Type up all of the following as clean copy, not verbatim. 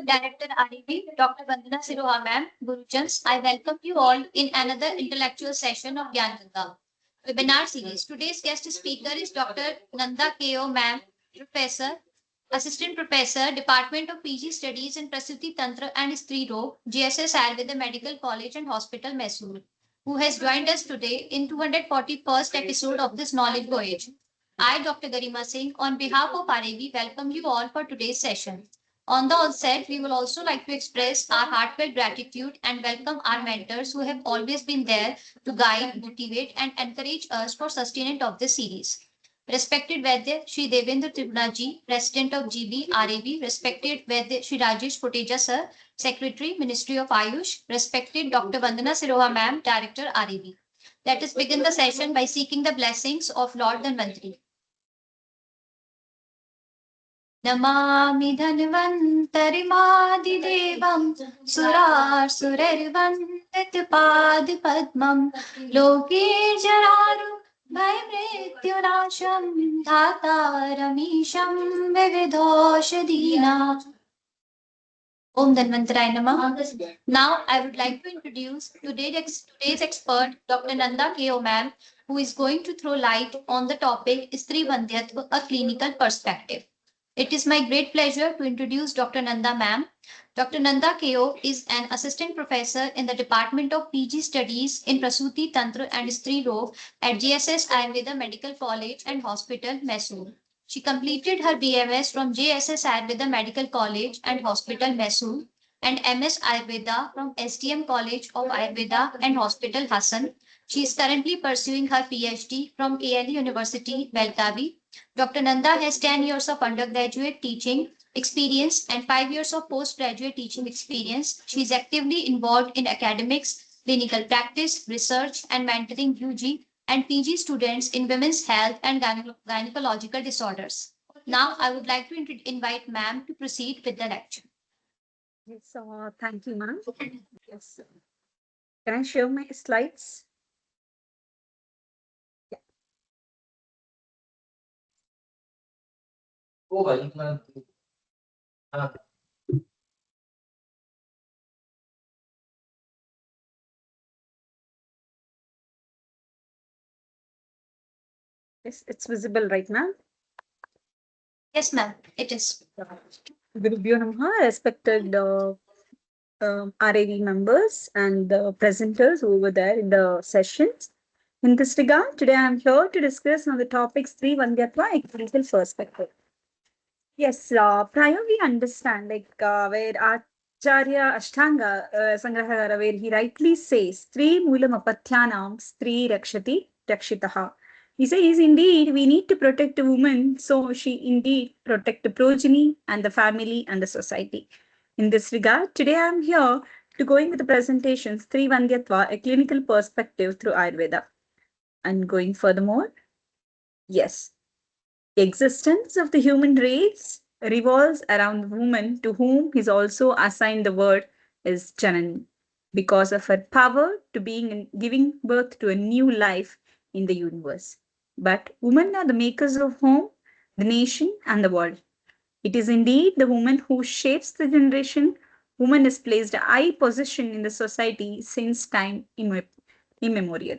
Director REB, Dr. Vandana Siroha ma'am, Gurujans, I welcome you all in another intellectual session of Gyan Ganga webinar series. Today's guest speaker is Dr. Nanda KO ma'am, Professor, Assistant Professor, Department of PG Studies in Prasuti, Tantra and Stri Roga, GSS Ayurveda Medical College and Hospital, Mysuru, who has joined us today in 241st episode of this knowledge voyage. I, Dr. Garima Singh, on behalf of RAB, welcome you all for today's session. On the onset, we will also like to express our heartfelt gratitude and welcome our mentors who have always been there to guide, motivate, and encourage us for sustenance of this series. Respected Vaidya Shri Devendra Tribhunaji, President of GB RAB, respected Vaidya Shri Rajesh Koteja Sir, Secretary, Ministry of Ayush, respected Dr. Vandana Siroha Ma'am, Director RAB. Let us begin the session by seeking the blessings of Lord Dhanvantri. Namami धन्वन्तरिमादिदेवं सुरासुरैर्वन्दितपादपद्मं लोके जरारुभयमृत्युनाशं धातारमीशं विविधौषधीनाम्. Om Dhanvantaraye Namah. Now I would like to introduce today's expert, Dr. Nanda KO ma'am, who is going to throw light on the topic Stree Vandhyatwa, a clinical perspective. It is my great pleasure to introduce Dr. Nanda ma'am. Dr. Nanda KO is an assistant professor in the Department of PG Studies in Prasuti, Tantra and Stri Roga at GSS Ayurveda Medical College and Hospital, Mysuru. She completed her BMS from JSS Ayurveda Medical College and Hospital, Mysuru, and MS Ayurveda from SDM College of Ayurveda and Hospital, Hassan. She is currently pursuing her PhD from ALE University, Belgavi. Dr. Nanda has 10 years of undergraduate teaching experience and 5 years of postgraduate teaching experience. She is actively involved in academics, clinical practice, research, and mentoring UG and PG students in women's health and gynecological disorders. Now, I would like to invite ma'am to proceed with the lecture. Yes, thank you, ma'am. Yes. Can I share my slides? Yeah. Yes, it's visible right now. Yes, ma'am, it is. Gurubhyo Namaha, respected RAV members and the presenters who were there in the sessions. In this regard, today I am here to discuss on the topic Stree Vandhyatva, a clinical perspective. Yes, prior we understand where Acharya Ashtanga Sangrahara, where he rightly says, Stree Moolam Apatyanam Stree Rakshati Rakshitaha. He says, indeed, we need to protect a woman, so she indeed protect the progeny and the family and the society. In this regard, today I am here to going with the presentation Stree Vandhyatva, a clinical perspective through Ayurveda. And going furthermore, yes, the existence of the human race revolves around the woman to whom is also assigned the word is Janani, because of her power to being giving birth to a new life in the universe. But women are the makers of home, the nation, and the world. It is indeed the woman who shapes the generation. Woman is placed a high position in the society since time immemorial.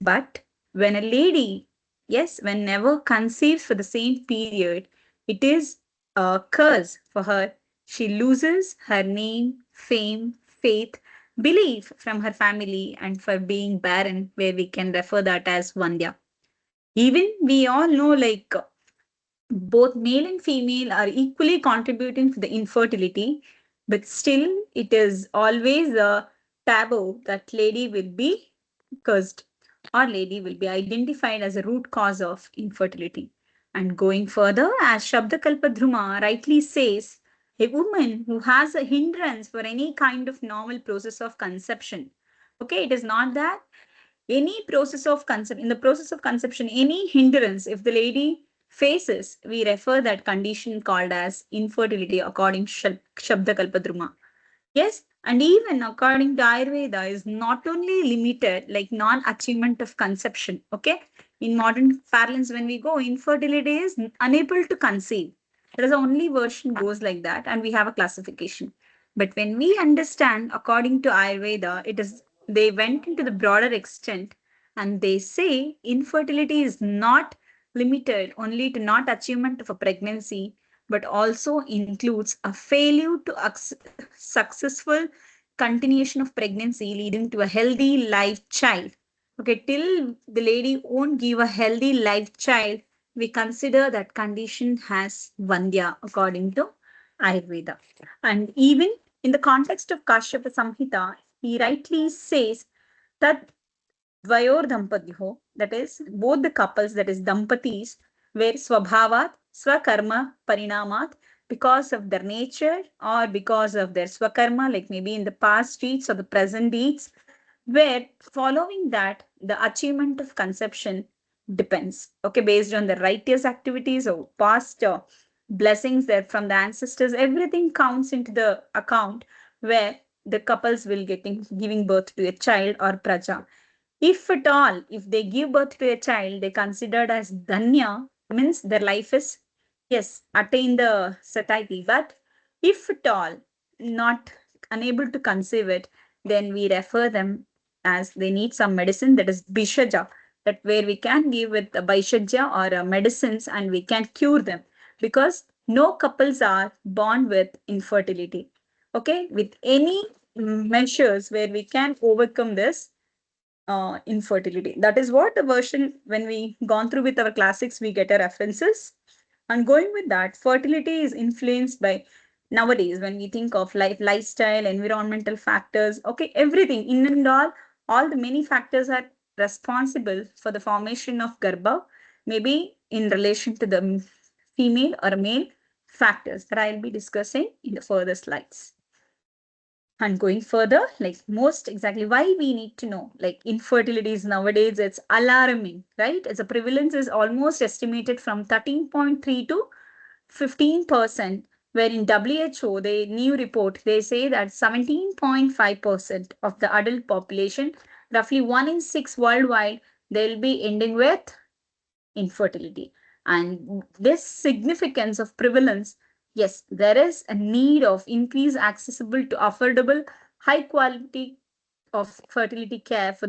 But when a lady, yes, when never conceives for the same period, it is a curse for her. She loses her name, fame, faith, belief from her family, and for being barren, where we can refer that as Vandya. Even we all know, both male and female are equally contributing to the infertility, but still it is always a taboo that lady will be cursed or lady will be identified as a root cause of infertility. And going further, as Shabdakalpadhruma rightly says, a woman who has a hindrance for any kind of normal process of conception. Okay, it is not that any process of conception, in the process of conception, any hindrance, if the lady faces, we refer that condition called as infertility according to Shabdakalpadhruma. Yes, and even according to Ayurveda is not only limited like non-achievement of conception. Okay, in modern parlance, when we go, infertility is unable to conceive. There is only version goes like that, and we have a classification. But when we understand, according to Ayurveda, it is they went into the broader extent, and they say infertility is not limited only to not achievement of a pregnancy, but also includes a failure to successful continuation of pregnancy leading to a healthy life child. Okay, till the lady won't give a healthy life child, we consider that condition has Vandya according to Ayurveda. And even in the context of Kashyapa Samhita, he rightly says that Dvayor Dampatyo, that is, both the couples, that is, Dampatis, where Swabhavat, Swakarma, Parinamat, because of their nature or because of their Swakarma, like maybe in the past deeds or the present deeds, where following that, the achievement of conception depends, okay, based on the righteous activities or past blessings that from the ancestors, everything counts into the account where the couples will getting giving birth to a child or praja. If at all, if they give birth to a child, they considered as Danya, means their life is, yes, attain the satiety. But if at all, not unable to conceive it, then we refer them as they need some medicine, that is Bishaja, that where we can give with the Baishajya or medicines and we can cure them, because no couples are born with infertility. Okay, with any measures where we can overcome this infertility. That is what the version when we gone through with our classics, we get a references. And going with that, fertility is influenced by nowadays when we think of life, lifestyle, environmental factors, okay, everything in and all the many factors are responsible for the formation of garbha, maybe in relation to the female or male factors that I'll be discussing in the further slides. And going further, like most exactly why we need to know, like infertility is nowadays, it's alarming, right? Its a prevalence is almost estimated from 13.3 to 15%, where in WHO, the new report, they say that 17.5% of the adult population, roughly 1 in 6 worldwide, they'll be ending with infertility. And this significance of prevalence, yes, there is a need of increased accessible to affordable, high quality of fertility care for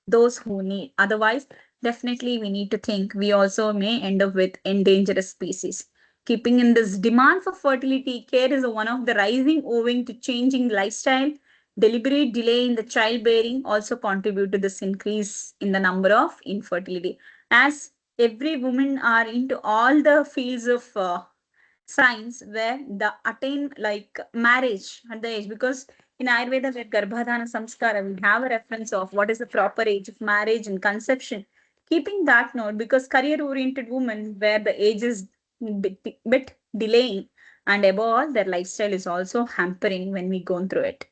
those who need. Otherwise, definitely we need to think we also may end up with endangered species. Keeping in this demand for fertility care is one of the rising owing to changing lifestyle, deliberate delay in the childbearing also contribute to this increase in the number of infertility. As every woman are into all the fields of science where the attain like marriage at the age, because in Ayurveda where Garbhadana Samskara we have a reference of what is the proper age of marriage and conception. Keeping that note, because career oriented women where the age is bit delaying, and above all their lifestyle is also hampering when we go through it.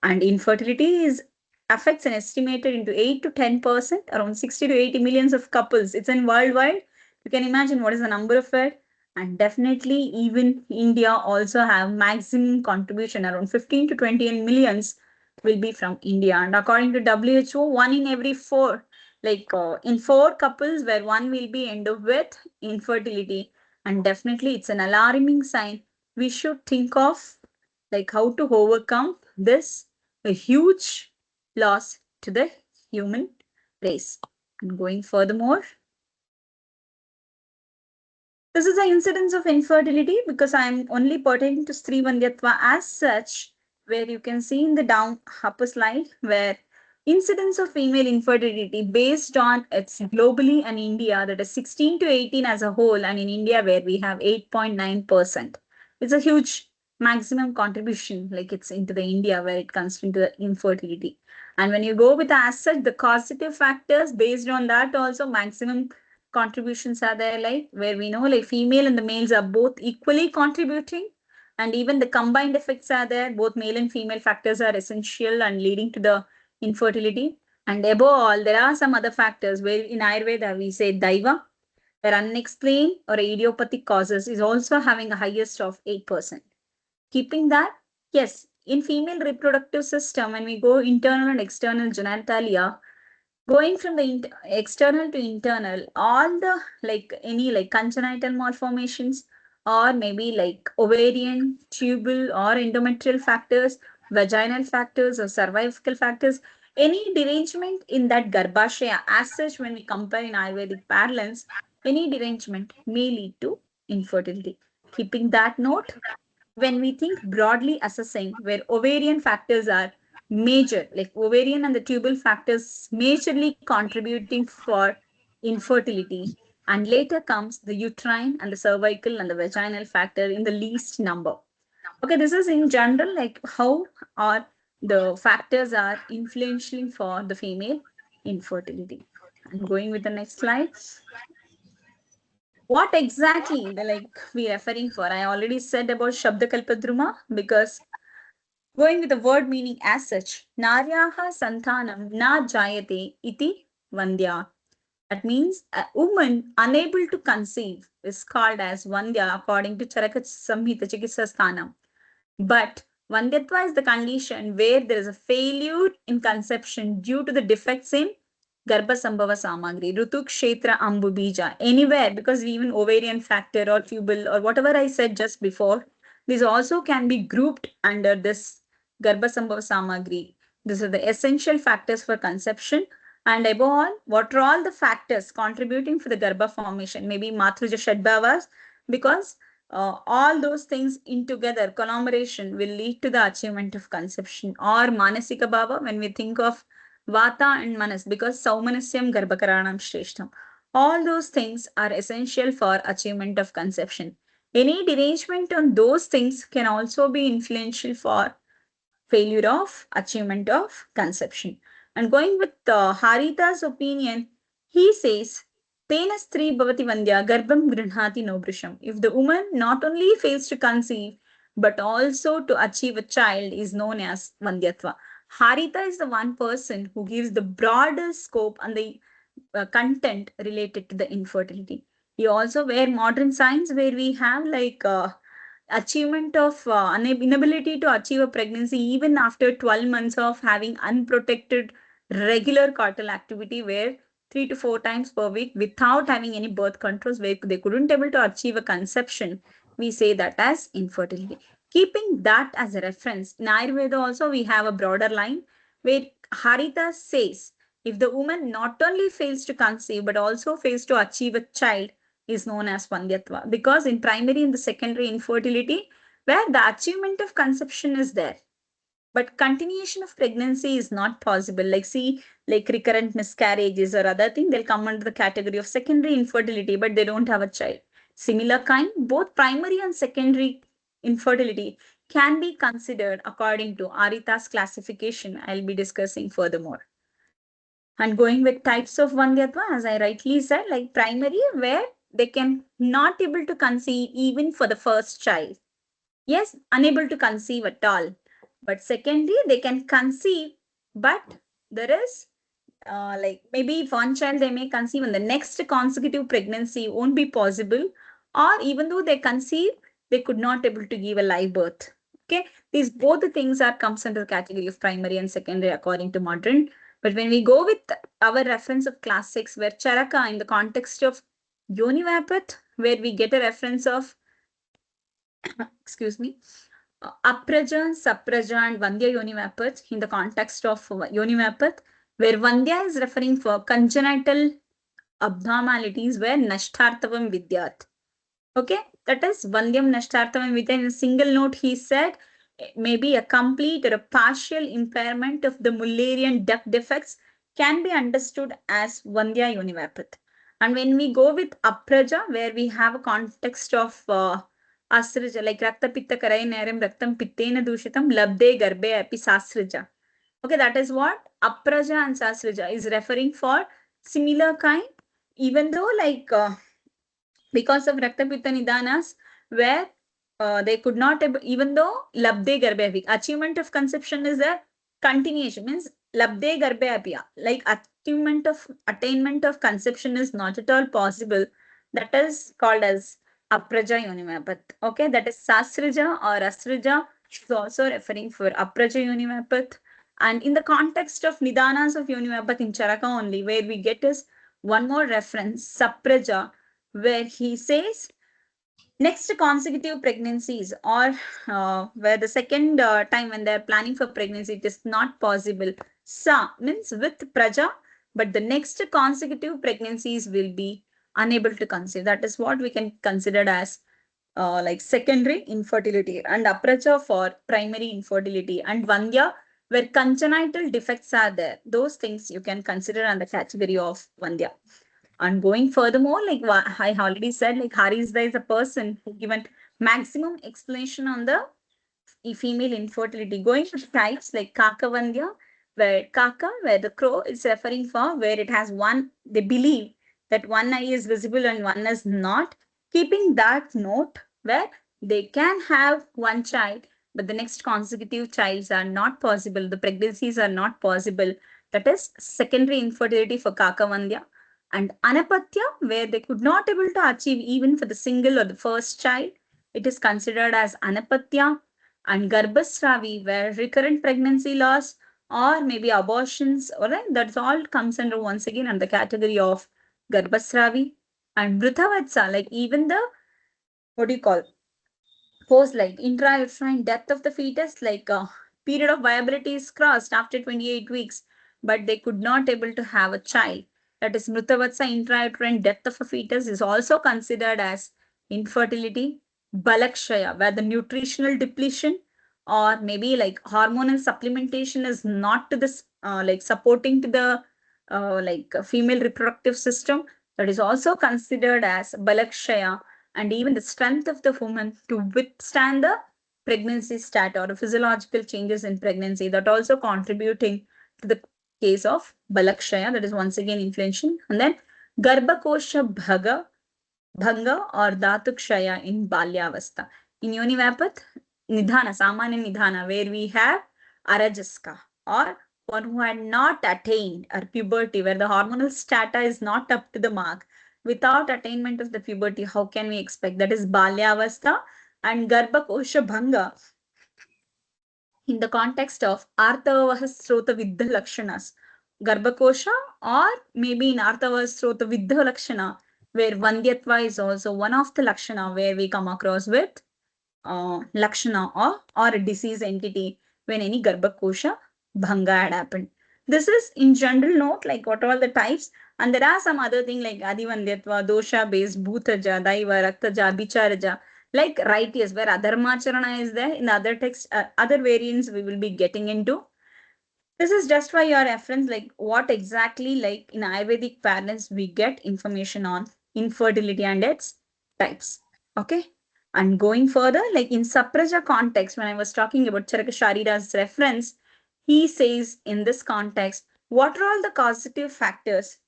And infertility is affects an estimated into 8 to 10%, around 60 to 80 millions of couples. It's in worldwide. You can imagine what is the number of it. And definitely even India also have maximum contribution, around 15 to 20 millions will be from India. And according to WHO, one in every four, like in four couples where one will be end up with infertility. And definitely it's an alarming sign. We should think of like how to overcome this a huge loss to the human race. And going furthermore, this is the incidence of infertility because I'm only pertaining to Stree Vandhyatwa as such, where you can see in the down upper slide where incidence of female infertility based on its globally and India, that is 16 to 18 as a whole, and in India where we have 8.9%. It's a huge maximum contribution, like it's into the India where it comes into the infertility. And when you go with as such, the causative factors based on that also maximum contributions are there, like where we know like female and the males are both equally contributing, and even the combined effects are there, both male and female factors are essential and leading to the infertility. And above all, there are some other factors where in Ayurveda we say daiva, where unexplained or idiopathic causes is also having a highest of 8%. Keeping that, yes, in female reproductive system, when we go internal and external genitalia, going from the external to internal, all the like any like congenital malformations or maybe like ovarian, tubal, or endometrial factors, vaginal factors, or cervical factors, any derangement in that garbhashaya, as such, when we compare in Ayurvedic parlance, any derangement may lead to infertility. Keeping that note, when we think broadly assessing where ovarian factors are major, like ovarian and the tubal factors majorly contributing for infertility, and later comes the uterine and the cervical and the vaginal factor in the least number. Okay, this is in general like how are the factors are influential for the female infertility. I'm going with the next slide. What exactly the like we referring for? I already said about Shabda Kalpadruma because going with the word meaning as such, Naryaha Santanam na jayate iti Vandya. That means a woman unable to conceive is called as Vandya according to Charaka Samhita Chikitsa Sthanam. But Vandhyatva is the condition where there is a failure in conception due to the defects in Garbha Sambhava Samagri, Rutu Kshetra Ambu Bija, anywhere, because even ovarian factor or tubal or whatever I said just before, these also can be grouped under this Garbha Sambhava Samagri. These are the essential factors for conception. And above all, what are all the factors contributing for the Garbha formation? Maybe Matruja Shadbhavas, because all those things in together, collaboration will lead to the achievement of conception. Or Manasika Bhava, when we think of Vata and Manas, because Saumanasyam Garbhakaranam Shreshtam. All those things are essential for achievement of conception. Any derangement on those things can also be influential for failure of achievement of conception. And going with Harita's opinion, he says, Tena Stri Bhavati Vandya Garbham Grinhati Nobrisham. If the woman not only fails to conceive, but also to achieve a child is known as Vandhyatva. Harita is the one person who gives the broader scope and the content related to the infertility. He also where modern science where we have like achievement of inability to achieve a pregnancy even after 12 months of having unprotected regular coital activity where 3 to 4 times per week without having any birth controls where they couldn't able to achieve a conception, we say that as infertility. Keeping that as a reference, in Ayurveda also we have a broader line where Harita says if the woman not only fails to conceive but also fails to achieve a child is known as Vandhyatva, because in primary and the secondary infertility, where the achievement of conception is there, but continuation of pregnancy is not possible. Like see, like recurrent miscarriages or other thing, they'll come under the category of secondary infertility, but they don't have a child. Similar kind, both primary and secondary infertility can be considered according to Arita's classification. I'll be discussing furthermore. And going with types of Vandhyatva, as I rightly said, like primary, where they can not able to conceive even for the first child. Yes, unable to conceive at all. But secondly, they can conceive, but there is like maybe if one child they may conceive and the next consecutive pregnancy won't be possible, or even though they conceive, they could not able to give a live birth. Okay, these both the things are comes under the category of primary and secondary according to modern. But when we go with our reference of classics, where Charaka in the context of Yoni Vapat, where we get a reference of excuse me, Apraja, Sapraja, and Vandya Yonivapath in the context of Yonivapath, where Vandya is referring for congenital abnormalities where Nashtartavam Vidyat. Okay, that is Vandyam Nashtartavam Vidya. In a single note, he said maybe a complete or a partial impairment of the Mullerian duct defects can be understood as Vandya Yonivapath. And when we go with Apraja, where we have a context of Asrija, like Rakta Pitta Karai Neram Raktam Pittena Dushitam Labde Garbe Api Sasrija. Okay, that is what Apraja and Sasrija is referring for similar kind, even though like because of Rakta Pitta Nidanas, where they could not, even though Labde Garbhe, achievement of conception is a continuation, means Labde Garbhe Apya, like attainment of conception is not at all possible. That is called as Apraja Yonimapath. Okay, that is Sasrija or Asrija is also referring for Apraja Yonimapath. And in the context of Nidanas of Yonimapath in Charaka only, where we get is one more reference, Sapraja, where he says Next, consecutive pregnancies, or where the second time when they're planning for pregnancy, it is not possible. Sa means with praja, but the next consecutive pregnancies will be unable to conceive. That is what we can consider as like secondary infertility, and apraja for primary infertility, and vandya where congenital defects are there. Those things you can consider on the category of vandya. And going furthermore, like I already said, like Harisda is a person who given maximum explanation on the female infertility. Going to the types like Kakavandya, where Kaka, where the crow is referring for, where it has one, they believe that one eye is visible and one is not. Keeping that note, where they can have one child, but the next consecutive childs are not possible, the pregnancies are not possible. That is secondary infertility for Kakavandya. And Anapatya, where they could not able to achieve even for the single or the first child, it is considered as Anapatya. And Garbhasravi, where recurrent pregnancy loss or maybe abortions, all right, that's all comes under once again under the category of Garbhasravi. And Mrutavatsa, like even the, what do you call, post like intrauterine death of the fetus, like period of viability is crossed after 28 weeks, but they could not able to have a child. That is Mrutavatsa, intrauterine death of a fetus is also considered as infertility. Balakshaya, where the nutritional depletion or maybe like hormonal supplementation is not to this like supporting to the like female reproductive system, that is also considered as balakshaya. And even the strength of the woman to withstand the pregnancy stat or physiological changes in pregnancy, that also contributing to the case of balakshaya, that is once again inflation. And then garbhakosha bhanga or dhatukshaya in balyavastha. In Yonivapath, nidhana, samanya nidhana, where we have arajaska or one who had not attained or puberty, where the hormonal stata is not up to the mark. Without attainment of the puberty, how can we expect? That is balyavastha. And garbhakosha bhanga in the context of Artavaha Srota Viddha Lakshanas, Garbhakosha, or maybe in Artavaha Srota Viddha Lakshana, where Vandhyatwa is also one of the Lakshana where we come across with Lakshana or a disease entity when any Garbhakosha Bhanga had happened. This is in general note, like what all the types, and there are some other thing like Adivandhyatva, Dosha based, Bhutaja, Daiva, Raktaja, Bicharaja, like righteous, where Adharmacharana is there. In the other text, other variants we will be getting into. This is just for your reference, like what exactly like in Ayurvedic parents we get information on infertility and its types. Okay. And going further, like in Sapraja context, when I was talking about Charaka Sharira's reference, he says in this context, what are all the causative factors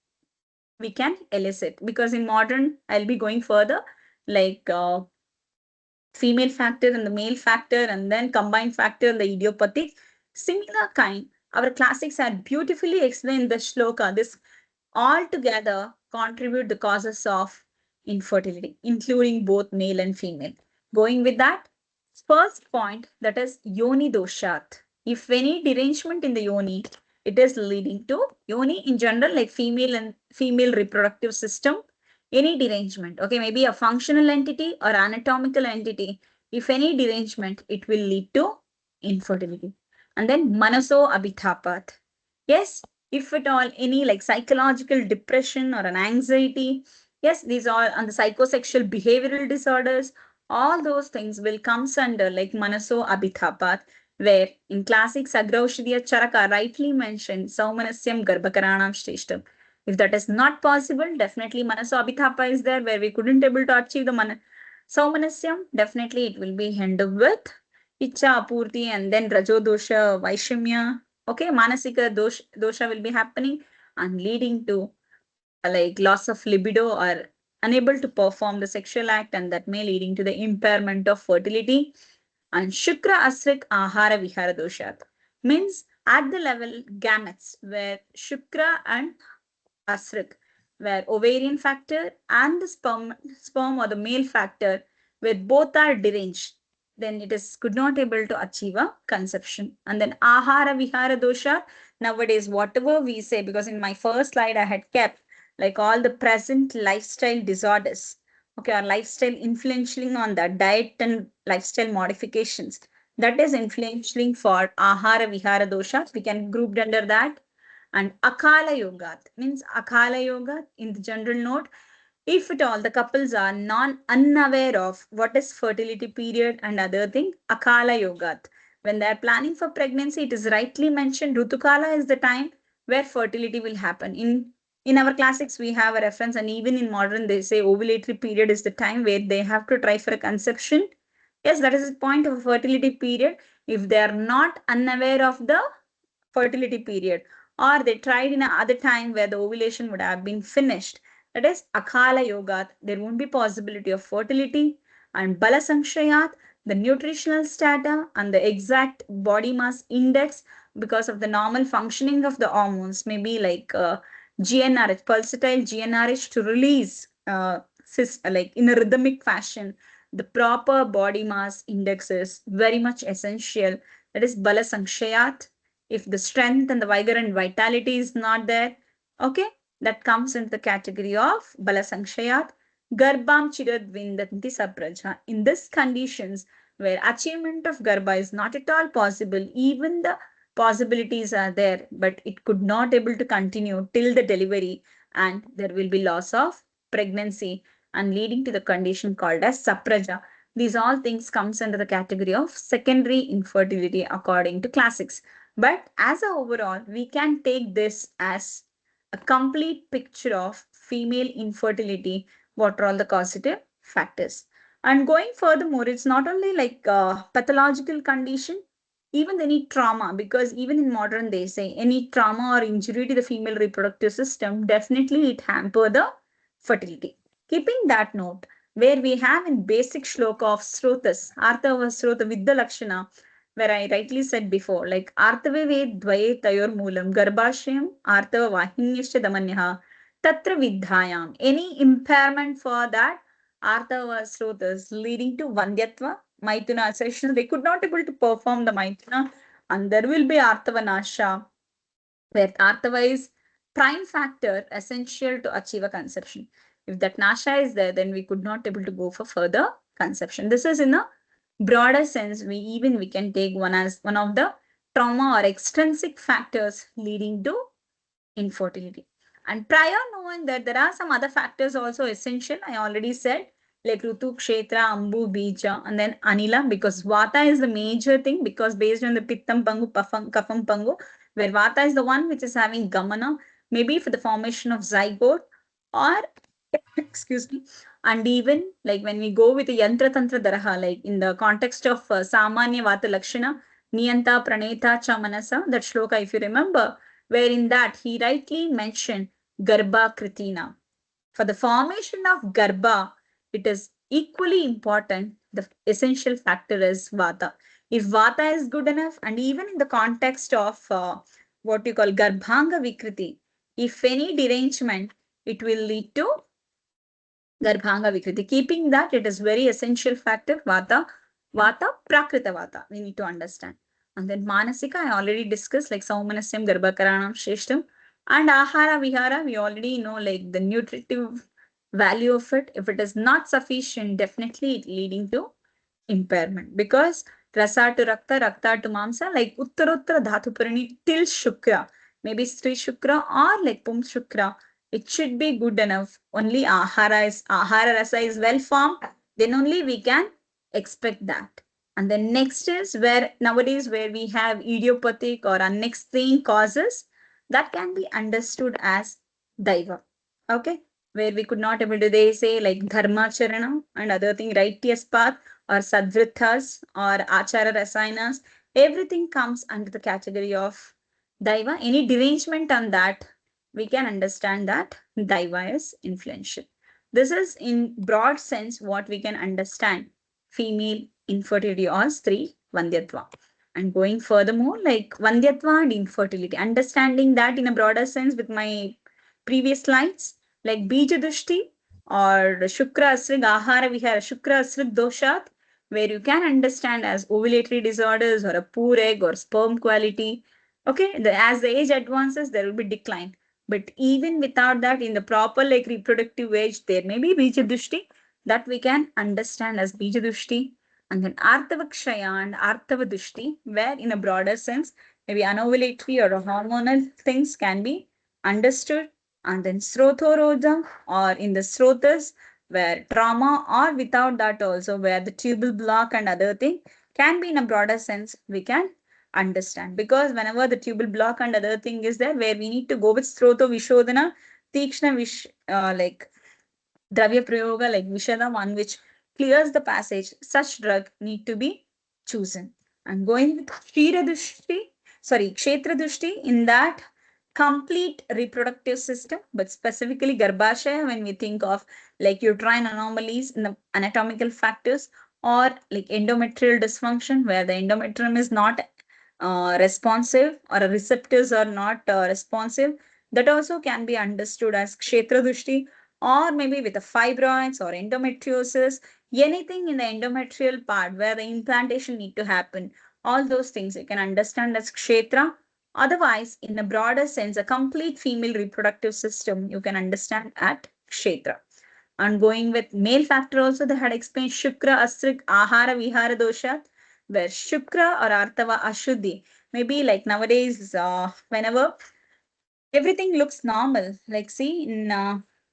we can elicit? Because in modern, I'll be going further, like female factor and the male factor, and then combined factor, the idiopathic. Similar kind, our classics had beautifully explained the shloka. This all together contribute the causes of infertility, including both male and female. Going with that, first point, that is yoni doshat. If any derangement in the yoni, it is leading to yoni in general, like female and female reproductive system, any derangement, okay, maybe a functional entity or anatomical entity. If any derangement, it will lead to infertility. And then manaso abhitapat. Yes, if at all any like psychological depression or an anxiety, yes, these are on the psychosexual behavioral disorders, all those things will comes under like manaso abhitapat, where in classic Sagraushadya Charaka rightly mentioned Saumanasyam Garbhakaranam Shreshtam. If that is not possible, definitely manaso abhitapa is there, where we couldn't able to achieve the Saumanasyam, definitely it will be ended with Icha Apurti and then Rajodosha Vaishimya. Okay, Manasika dosha will be happening and leading to like loss of libido or unable to perform the sexual act, and that may leading to the impairment of fertility. And Shukra Asrik Ahara Vihara Doshat means at the level gametes where Shukra and Asrik, where ovarian factor and the sperm or the male factor, where both are deranged, then it is could not able to achieve a conception. And then Ahara Vihara Dosha, nowadays, whatever we say, because in my first slide I had kept like all the present lifestyle disorders, okay, or lifestyle influencing on that diet and lifestyle modifications. That is influencing for ahara vihara doshas. We can group under that. And akala yoga means akala yoga in the general note. If at all the couples are unaware of what is fertility period and other thing, akala yoga. When they are planning for pregnancy, it is rightly mentioned Rutukala is the time where fertility will happen. In our classics, we have a reference, and even in modern, they say ovulatory period is the time where they have to try for a conception. Yes, that is the point of a fertility period. If they are not unaware of the fertility period, or they tried in another time where the ovulation would have been finished, that is akala yoga, there won't be possibility of fertility. And bala sanshayat, the nutritional strata and the exact body mass index, because of the normal functioning of the hormones, maybe like GnRH, pulsatile GnRH, to release like in a rhythmic fashion. The proper body mass index is very much essential. That is bala sanshayat. If the strength and the vigor and vitality is not there, okay, that comes into the category of bala sanshayat. Garbham chirad vindanti sapraja. In these conditions, where achievement of garbha is not at all possible, even the possibilities are there, but it could not able to continue till the delivery, and there will be loss of pregnancy and leading to the condition called as sapraja. These all things comes under the category of secondary infertility according to classics. But as a overall, we can take this as a complete picture of female infertility, what are all the causative factors. And going furthermore, it's not only like a pathological condition, even any trauma, because even in modern they say any trauma or injury to the female reproductive system, definitely it hamper the fertility. Keeping that note, where we have in basic shloka of Srotas, Arthava Srota Vidya Lakshana, where I rightly said before, like Arthave Ved Dvaye Tayor Moolam, Garbhashayam, Arthava Vahinyascha Damanyaha, Tatra Vidhayam. Any impairment for that Arthava Srotas leading to Vandhyatwa, Maithuna assertion, they could not able to perform the Maithuna, and there will be Arthava Nasha, where Arthava is prime factor essential to achieve a conception. If that Nasha is there, then we could not able to go for further conception. This is in a broader sense. We can take one as one of the trauma or extrinsic factors leading to infertility. And prior knowing that there are some other factors also essential, I already said, like Rutu, Kshetra, Ambu, Bija, and then Anila, because Vata is the major thing, because based on the Pittam Pangu, Kafam Pangu, where Vata is the one which is having Gamana, maybe for the formation of zygote, or excuse me, and even like when we go with the Yantra Tantra Daraha, like in the context of Samanya Vata Lakshana, Niyanta Praneta Chamanasa, that shloka, if you remember, where in that he rightly mentioned Garbha Kritina. For the formation of Garbha, it is equally important. The essential factor is Vata. If Vata is good enough, and even in the context of what you call Garbhanga Vikriti, if any derangement, it will lead to Garbhanga Vikriti. Keeping that, it is very essential factor, Vata, Prakrita Vata. We need to understand. And then Manasika, I already discussed, like Saumanasyam, Garbhakaranam, Shreshtam. And Ahara Vihara, we already know like the nutritive value of it. If it is not sufficient, definitely it leading to impairment. Because Rasa to Rakta, Rakta to Mamsa, like Uttarottara Dhatu Parani till Shukra, maybe Stri Shukra or like Pum Shukra, it should be good enough. Only Ahara Rasa is well formed, then only we can expect that. And then next is where nowadays where we have idiopathic or unexplained causes that can be understood as Daiva. Okay, where we could not able to, they say like Dharma Charana and other thing, righteous path or Sadvrithas or Achara Rasayanas, everything comes under the category of Daiva. Any derangement on that, we can understand that Daiva is influential. This is in broad sense what we can understand female infertility or Stri Vandhyatva. And going furthermore, like Vandhyatva and infertility, understanding that in a broader sense with my previous slides, like Bija Dushti or Shukra Asrig Ahara Vihara, Shukra Asrig Doshat, where you can understand as ovulatory disorders or a poor egg or sperm quality. Okay, as the age advances, there will be decline. But even without that, in the proper like reproductive age, there may be Bija Dushti. that we can understand as Bijadushti, and then Artavakshaya and Artavadushti, where in a broader sense, maybe anovulatory or hormonal things can be understood, and then Srothoroja or in the Srotas, where trauma or without that also, where the tubal block and other thing can be in a broader sense, we can understand. Because whenever the tubal block and other thing is there, where we need to go with Sroto Vishodhana, Tikshna like Dravya Prayoga, like Vishada, one which clears the passage, such drug need to be chosen. And going with Kshetra Dushti, in that complete reproductive system, but specifically Garbhashaya, when we think of like uterine anomalies in the anatomical factors, or like endometrial dysfunction, where the endometrium is not responsive or receptors are not responsive, that also can be understood as Kshetra Dushti, or maybe with the fibroids or endometriosis, anything in the endometrial part where the implantation need to happen, all those things you can understand as Kshetra. Otherwise, in a broader sense, a complete female reproductive system, you can understand at Kshetra. And going with male factor also, they had explained Shukra, Astrik, Ahara, Vihara Dosha, where Shukra or Artava Ashuddhi. Maybe like nowadays, whenever everything looks normal, like see in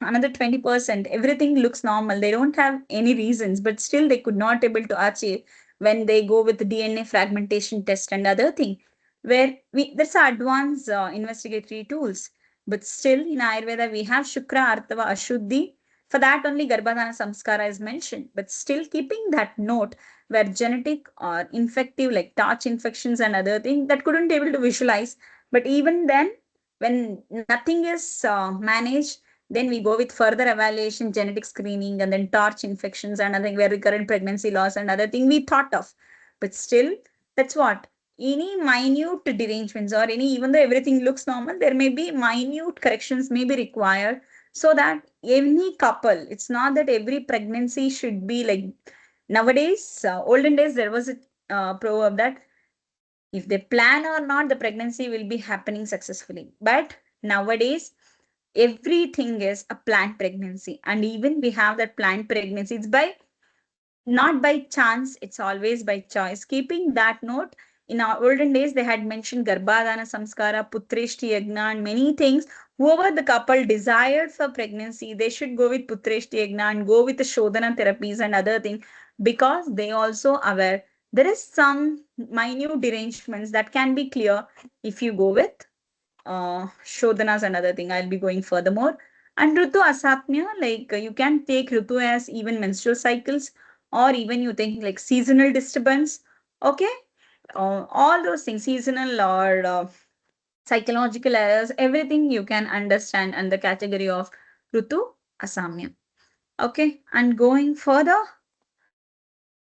another 20%, everything looks normal. They don't have any reasons, but still they could not able to achieve when they go with the DNA fragmentation test and other thing, where we that's advanced investigatory tools. But still in Ayurveda, we have Shukra, Artava, Ashuddhi. For that only Garbhadana Samskara is mentioned. But still keeping that note, where genetic or infective like touch infections and other thing that couldn't able to visualize. But even then, when nothing is managed, then we go with further evaluation, genetic screening, and then torch infections and other where recurrent pregnancy loss and other thing we thought of. But still, that's what any minute derangements or any, even though everything looks normal, there may be minute corrections may be required, so that any couple, it's not that every pregnancy should be like nowadays. Olden days there was a proverb that if they plan or not, the pregnancy will be happening successfully. But nowadays, everything is a planned pregnancy. And even we have that planned pregnancy, it's by not by chance, it's always by choice. Keeping that note, in our olden days, they had mentioned Garbhadana Samskara, Putreshti Yagna, and many things. Whoever the couple desired for pregnancy, they should go with Putreshti Yagna and go with the Shodhana therapies and other things, because they also aware there is some minute derangements that can be clear if you go with Shodhanas and other thing. I'll be going furthermore. And Ritu Asapnya, like you can take Ritu as even menstrual cycles, or even you think like seasonal disturbance. Okay, all those things, seasonal or psychological errors, everything you can understand under the category of Ritu Asamya. Okay, and going further,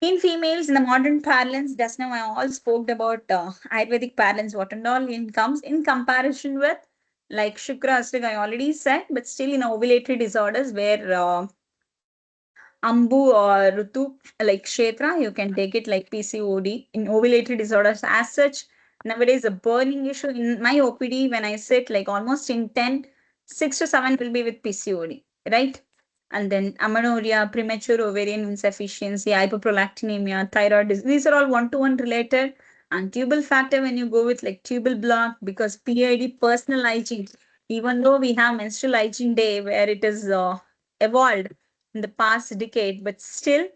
in females, in the modern parlance, just now I all spoke about Ayurvedic parlance, what and all in comes in comparison with like Shukra Astrik, I already said, but still in ovulatory disorders where Ambu or Rutu, like Kshetra, you can take it like PCOD in ovulatory disorders. As such, nowadays a burning issue in my OPD when I sit like almost in 10, 6 to 7 will be with PCOD, right? And then amenorrhea, premature ovarian insufficiency, hyperprolactinemia, thyroid disease. These are all one-to-one related. And tubal factor when you go with like tubal block, because PID personal hygiene, even though we have menstrual hygiene day where it is evolved in the past decade, but still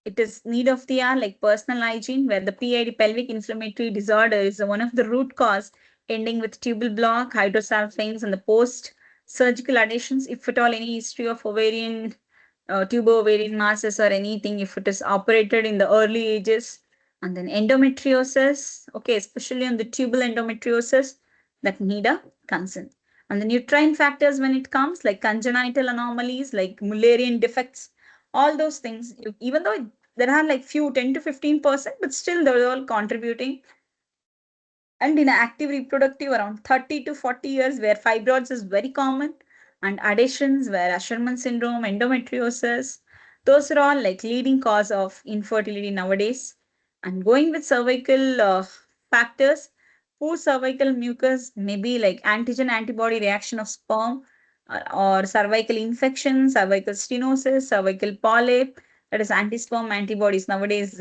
it is need of the hour like personal hygiene, where the PID pelvic inflammatory disorder is one of the root cause, ending with tubal block, hydrosalpines, and the post surgical additions, if at all any history of ovarian tubo ovarian masses or anything, if it is operated in the early ages. And then endometriosis, okay, especially on the tubal endometriosis, that need a consent. And the nutrient factors when it comes, like congenital anomalies, like Mullerian defects, all those things, even though there are like few 10 to 15%, but still they're all contributing. And in active reproductive, around 30 to 40 years, where fibroids is very common, and additions where Asherman syndrome, endometriosis, those are all like leading cause of infertility nowadays. And going with cervical factors, poor cervical mucus may be like antigen antibody reaction of sperm, or cervical infection, cervical stenosis, cervical polyp, that is anti-sperm antibodies. Nowadays,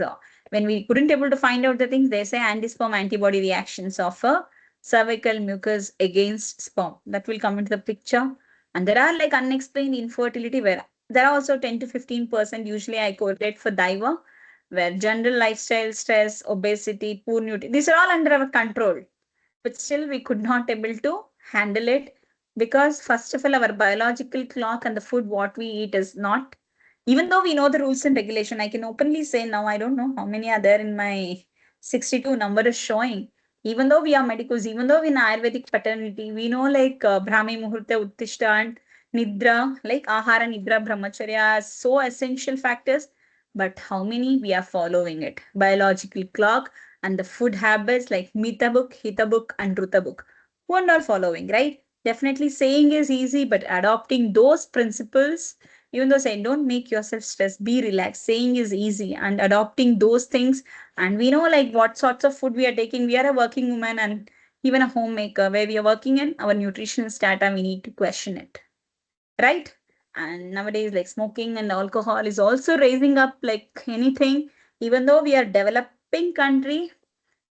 when we couldn't able to find out the things, they say anti-sperm antibody reactions of a cervical mucus against sperm. That will come into the picture. And there are like unexplained infertility where there are also 10 to 15% usually I correlate for diver, where general lifestyle stress, obesity, poor nutrition, these are all under our control. But still we could not able to handle it because first of all our biological clock and the food what we eat is not, even though we know the rules and regulation, I can openly say now I don't know how many are there in my 62 number is showing. Even though we are medicals, even though we in Ayurvedic paternity, we know like Brahmi Muhurta, Uttishta and Nidra, like Ahara, Nidra, Brahmacharya are so essential factors. But how many we are following it? Biological clock and the food habits like Mita book, Hita book, and Ruta book. Who are not following, right? Definitely saying is easy, but adopting those principles, even though saying don't make yourself stressed, be relaxed, saying is easy, and adopting those things. And we know like what sorts of food we are taking. We are a working woman and even a homemaker where we are working in our nutritional data, we need to question it, right? And nowadays, like smoking and alcohol is also raising up like anything. Even though we are developing country,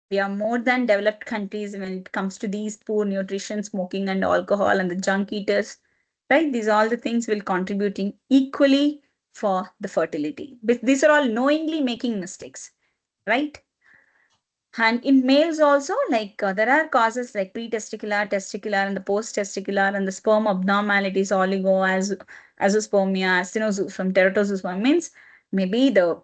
we are more than developed countries when it comes to these poor nutrition, smoking and alcohol and the junk eaters, right? These all the things will contributing equally for the fertility. But these are all knowingly making mistakes, right? And in males also, like there are causes like pre-testicular, testicular, and the post-testicular, and the sperm abnormalities, oligo, as azoospermia, actinozoos from teratozoosperm means maybe the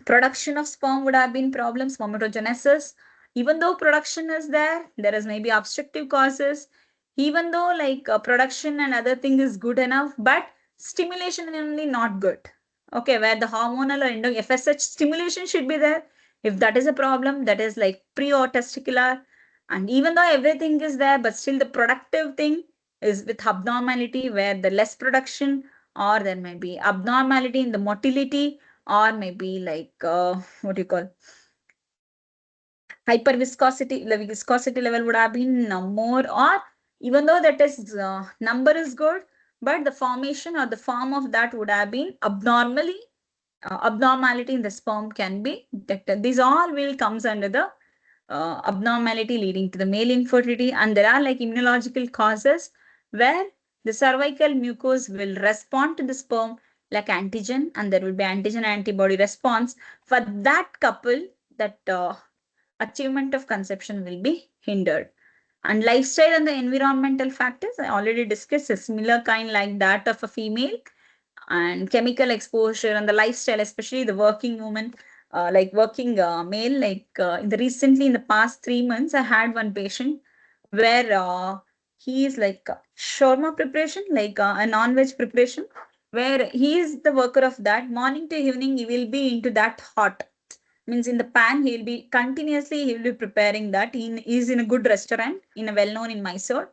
production of sperm would have been problems, spermatogenesis. Even though production is there, there is maybe obstructive causes. Even though like production and other thing is good enough, but stimulation is only not good. Okay, where the hormonal or endo FSH stimulation should be there. If that is a problem, that is like pre or testicular. And even though everything is there, but still the productive thing is with abnormality where the less production or there may be abnormality in the motility or maybe like what do you call hyperviscosity, the viscosity level would have been more, or even though that is number is good, but the formation or the form of that would have been abnormally abnormality in the sperm can be detected. These all will comes under the abnormality leading to the male infertility, and there are like immunological causes where the cervical mucus will respond to the sperm like antigen, and there will be antigen antibody response for that couple, that achievement of conception will be hindered. And lifestyle and the environmental factors, I already discussed a similar kind like that of a female, and chemical exposure and the lifestyle, especially the working woman, like working male, like in the recently in the past 3 months, I had one patient where he is like shawarma preparation, like a non-veg preparation, where he is the worker of that. Morning to evening, he will be into that hot, means in the pan he'll be continuously he'll be preparing that. He is in a good restaurant in a well-known in Mysore.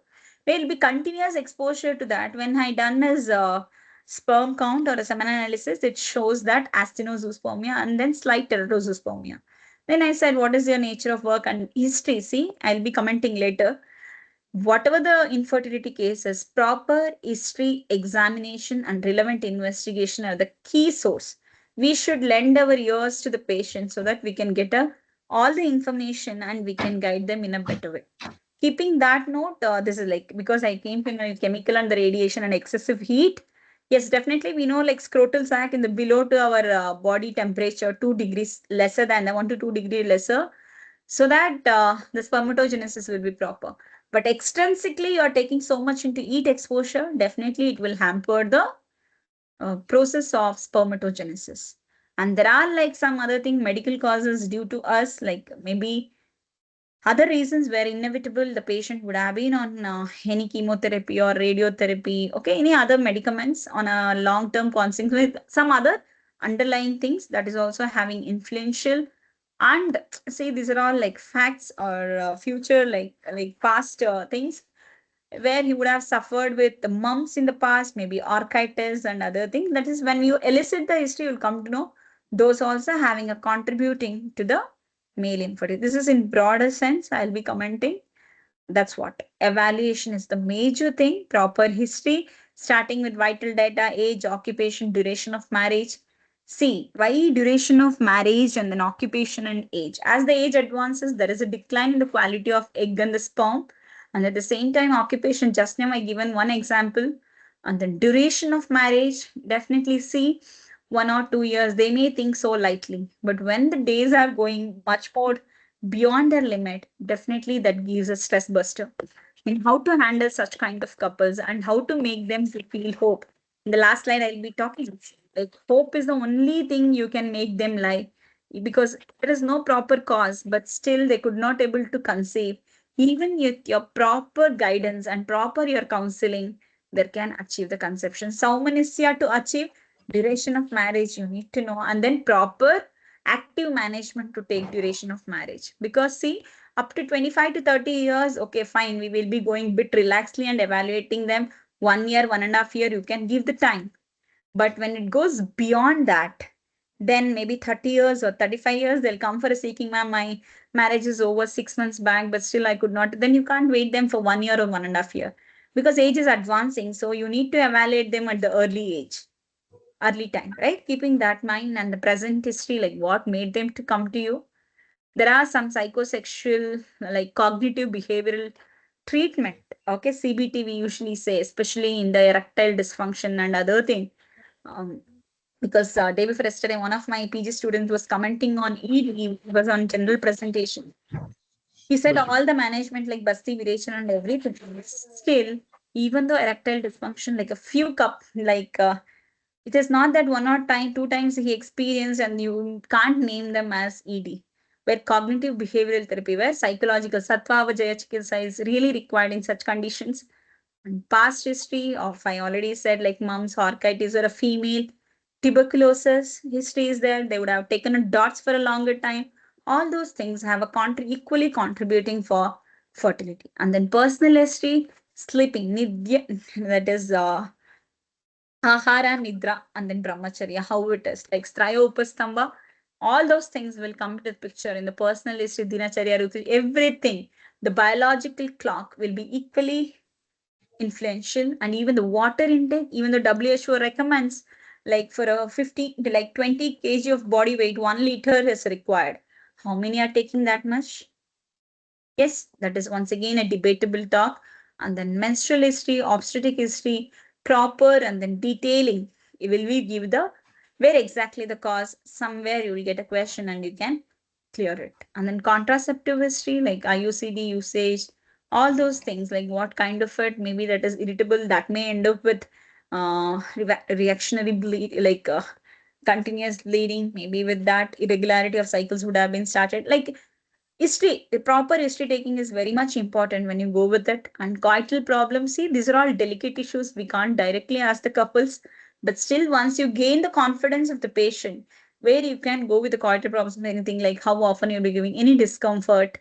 There'll be continuous exposure to that. When I done his sperm count or a semen analysis, it shows that actinozoospermia and then slight teratozoospermia. Then I said, what is your nature of work and history? See, I'll be commenting later. Whatever the infertility cases, proper history, examination, and relevant investigation are the key source. We should lend our ears to the patient so that we can get all the information and we can guide them in a better way. Keeping that note, this is like because I came from a chemical and the radiation and excessive heat. Yes, definitely we know like scrotal sac in the below to our body temperature 2 degrees lesser than the 1 to 2 degree lesser, so that the spermatogenesis will be proper. But extrinsically, you're taking so much into heat exposure, definitely it will hamper the process of spermatogenesis. And there are like some other thing, medical causes due to us, like maybe other reasons where inevitable the patient would have been on any chemotherapy or radiotherapy, okay, any other medicaments on a long-term consequence with some other underlying things that is also having influential. And see, these are all like facts or future like past things where he would have suffered with the mumps in the past, maybe orchitis and other things. That is when you elicit the history, you'll come to know those also having a contributing to the male infertility. This is in broader sense I'll be commenting. That's what. Evaluation is the major thing. Proper history, starting with vital data, age, occupation, duration of marriage. See, why duration of marriage and then occupation and age? As the age advances, there is a decline in the quality of egg and the sperm. And at the same time, occupation, just now I given one example. And the duration of marriage, definitely see 1 or 2 years, they may think so lightly. But when the days are going much more beyond their limit, definitely that gives a stress buster. And how to handle such kind of couples and how to make them to feel hope. In the last slide, I'll be talking. Like hope is the only thing you can make them lie because there is no proper cause, but still they could not able to conceive. Even with your proper guidance and proper your counseling, they can achieve the conception. Saumanisya to achieve duration of marriage, you need to know, and then proper active management to take duration of marriage. Because see, up to 25 to 30 years, okay, fine, we will be going bit relaxedly and evaluating them 1 year, 1.5 year, you can give the time. But when it goes beyond that, then maybe 30 years or 35 years, they'll come for a seeking, ma'am, my marriage is over 6 months back, but still I could not. Then you can't wait them for 1 year or 1.5 year because age is advancing. So you need to evaluate them at the early age, early time, right? Keeping that mind and the present history, like what made them to come to you. There are some psychosexual, like cognitive behavioral treatment. Okay, CBT we usually say, especially in the erectile dysfunction and other thing. Um, because day before yesterday, one of my PG students was commenting on ED, it was on general presentation. He said all the management like Basti, Viration and everything. Still, even though erectile dysfunction, like a few cup, like it is not that one or time, 2 times he experienced and you can't name them as ED. Where cognitive behavioral therapy, where psychological sattva vajaya chikitsa is really required in such conditions. And past history of, I already said, like mum's orchitis or a female tuberculosis history is there. They would have taken a dots for a longer time. All those things have a equally contributing for fertility. And then personal history, sleeping, nidya, that is Ahara, Nidra, and then Brahmacharya, how it is, like Straya Upastamba, all those things will come to the picture in the personal history, Dinacharya, Rutu, everything. The biological clock will be equally influential, and even the water intake, even the WHO recommends, like for a 50 to like 20 kg of body weight, 1 liter is required. How many are taking that much? Yes, that is once again a debatable talk. And then menstrual history, obstetric history, proper and then detailing. It will we give the where exactly the cause. Somewhere you will get a question and you can clear it. And then contraceptive history like IUCD usage, all those things like what kind of it, maybe that is irritable, that may end up with reactionary bleed, like continuous bleeding, maybe with that irregularity of cycles would have been started. Like history, the proper history taking is very much important when you go with it. And coital problems, see, these are all delicate issues. We can't directly ask the couples, but still, once you gain the confidence of the patient, where you can go with the coital problems, anything like how often you'll be giving any discomfort,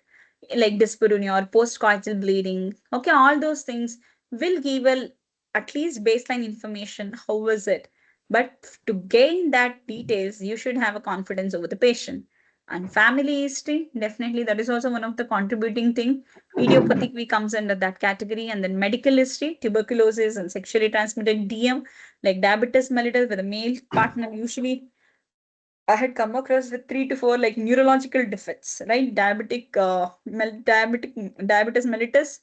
like dyspareunia or post-coital bleeding. Okay, all those things will give a, at least baseline information. How is it? But to gain that details, you should have a confidence over the patient. And family history, definitely that is also one of the contributing thing. Idiopathic we comes under that category. And then medical history, tuberculosis and sexually transmitted DM, like diabetes mellitus with a male partner usually I had come across with 3 to 4 like neurological defects, right? Diabetes mellitus,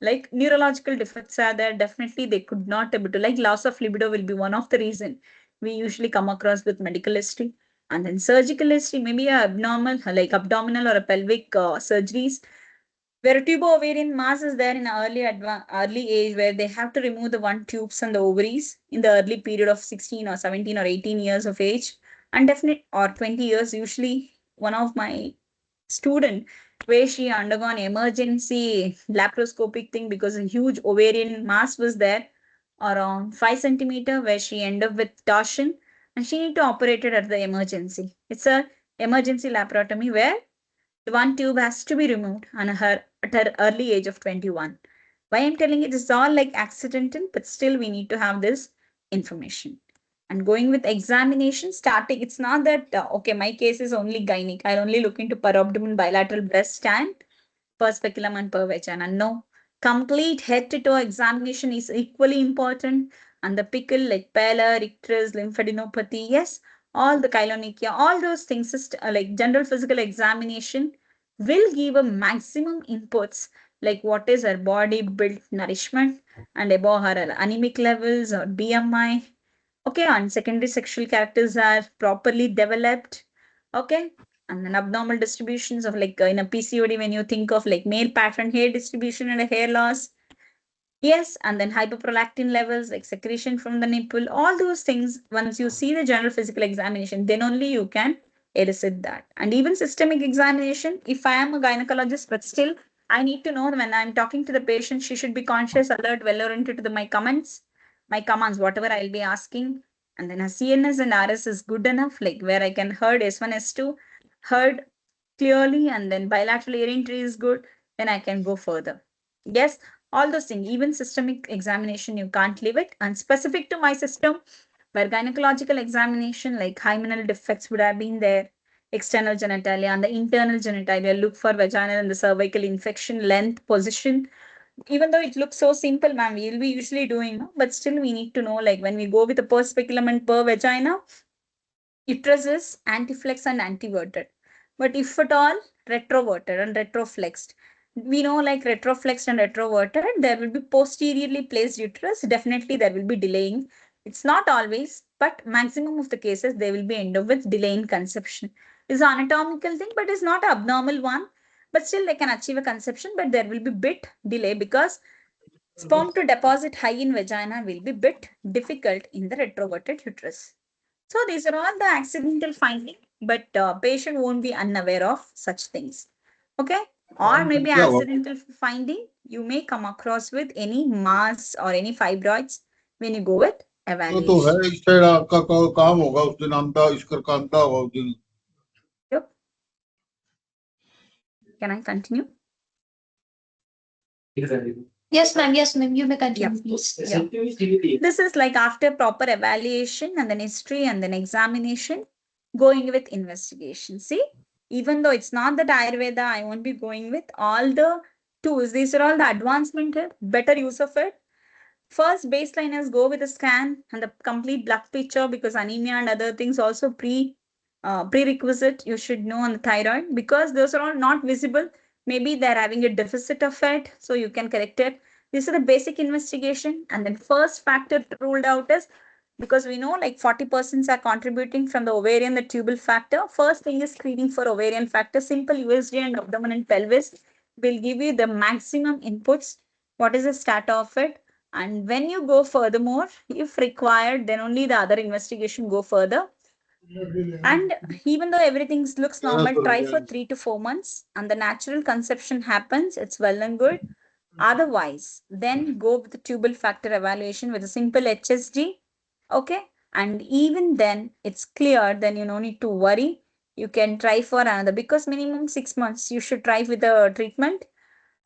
like neurological defects are there. Definitely, they could not able to like loss of libido will be one of the reason we usually come across with medical history, and then surgical history, maybe a abnormal like abdominal or a pelvic surgeries where a tubo-ovarian mass is there in early age where they have to remove the one tubes and the ovaries in the early period of 16 or 17 or 18 years of age and definite or 20 years usually one of my student where she undergone emergency laparoscopic thing because a huge ovarian mass was there around 5 centimeter where she ended up with torsion and she need to operate it at the emergency. It's a emergency laparotomy where the one tube has to be removed on her at her early age of 21. Why I'm telling it is all like accidental, but still we need to have this information. And going with examination, starting, it's not that, okay, my case is only gynec. I'll only look into per abdomen, bilateral breast and per speculum and per vagina. No, Complete head to toe examination is equally important. And the pickle like pallor, icterus, lymphadenopathy, yes, all the chylonychia, all those things, like general physical examination will give a maximum inputs like what is her body built nourishment and about her anemic levels or BMI. Okay, and secondary sexual characters are properly developed. Okay, and then abnormal distributions of like in a PCOD, when you think of like male pattern hair distribution and a hair loss. Yes, and then hyperprolactin levels, like secretion from the nipple, all those things, once you see the general physical examination, then only you can elicit that. And even systemic examination, if I am a gynecologist, but still I need to know when I'm talking to the patient, she should be conscious, alert, well oriented to my comments, my commands, whatever I'll be asking. And then a CNS and RS is good enough, like where I can heard S1, S2, heard clearly, and then bilateral ear entry is good, then I can go further. Yes, all those things, even systemic examination, you can't leave it. And specific to my system, where gynecological examination, like hymenal defects would have been there, external genitalia and the internal genitalia, look for vaginal and the cervical infection, length, position. Even though it looks so simple, ma'am, we'll be usually doing, no? But still we need to know, like when we go with a per speculum and per vagina, uterus is antiflex and antiverted. But if at all retroverted and retroflexed, we know like retroflexed and retroverted, there will be posteriorly placed uterus. Definitely there will be delaying. It's not always, but maximum of the cases they will be end up with delay in conception. It's an anatomical thing, but it's not an abnormal one. But still they can achieve a conception, but there will be bit delay because sperm to deposit high in vagina will be bit difficult in the retroverted uterus. So these are all the accidental finding, but patient won't be unaware of such things. Okay, or maybe क्या हुआ accidental finding, you may come across with any mass or any fibroids when you go with तो है evaluation. इस side आपका काम होगा उस दिन अंधा इसकर का अंधा होगा उस दिन Yep. Can I continue? Yes, ma'am, you may Yeah. continue, please. Yeah. This is like after proper evaluation and then history and then examination, going with investigation. See, even though it's not that Ayurveda, I won't be going with all the tools. These are all the advancement, better use of it. First baseline is go with a scan and the complete blood picture because anemia and other things also prerequisite you should know on the thyroid because those are all not visible. Maybe they're having a deficit of it, so you can correct it. These are the basic investigation. And then first factor ruled out is because we know like 40% are contributing from the ovarian, the tubal factor. First thing is screening for ovarian factor. Simple USG and abdomen and pelvis will give you the maximum inputs. What is the stat of it? And when you go furthermore, if required, then only the other investigation go further. And even though everything looks normal, try for 3 to 4 months and the natural conception happens, it's well and good. Otherwise, then go with the tubal factor evaluation with a simple HSG. Okay. And even then it's clear, then you no need to worry. You can try for another because minimum 6 months you should try with the treatment.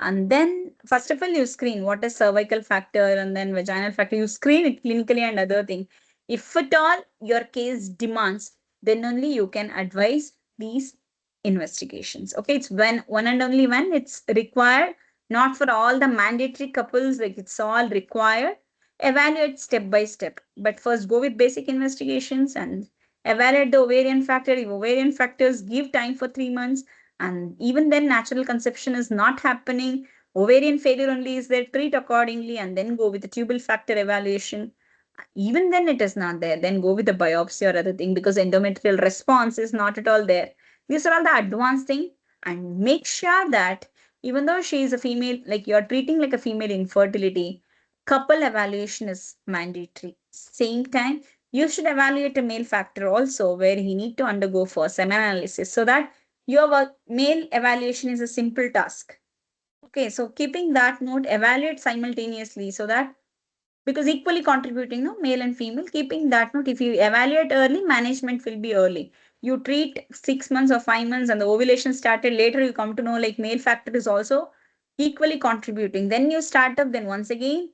And then, first of all, you screen what is cervical factor and then vaginal factor. You screen it clinically and other thing. If at all your case demands, then only you can advise these investigations. Okay, it's when one and only when it's required, not for all the mandatory couples, like it's all required. Evaluate step by step. But first go with basic investigations and evaluate the ovarian factor. If ovarian factors give time for 3 months, and even then natural conception is not happening, ovarian failure only is there, treat accordingly and then go with the tubal factor evaluation. Even then it is not there, then go with the biopsy or other thing because endometrial response is not at all there. These are all the advanced thing. And make sure that even though she is a female, like you're treating like a female infertility, couple evaluation is mandatory. Same time, you should evaluate a male factor also where he need to undergo for semen analysis so that your male evaluation is a simple task. Okay, so keeping that note, evaluate simultaneously so that because equally contributing, no, male and female, keeping that note, if you evaluate early, management will be early. You treat 6 months or 5 months and the ovulation started later, you come to know like male factor is also equally contributing. Then you start up, then once again,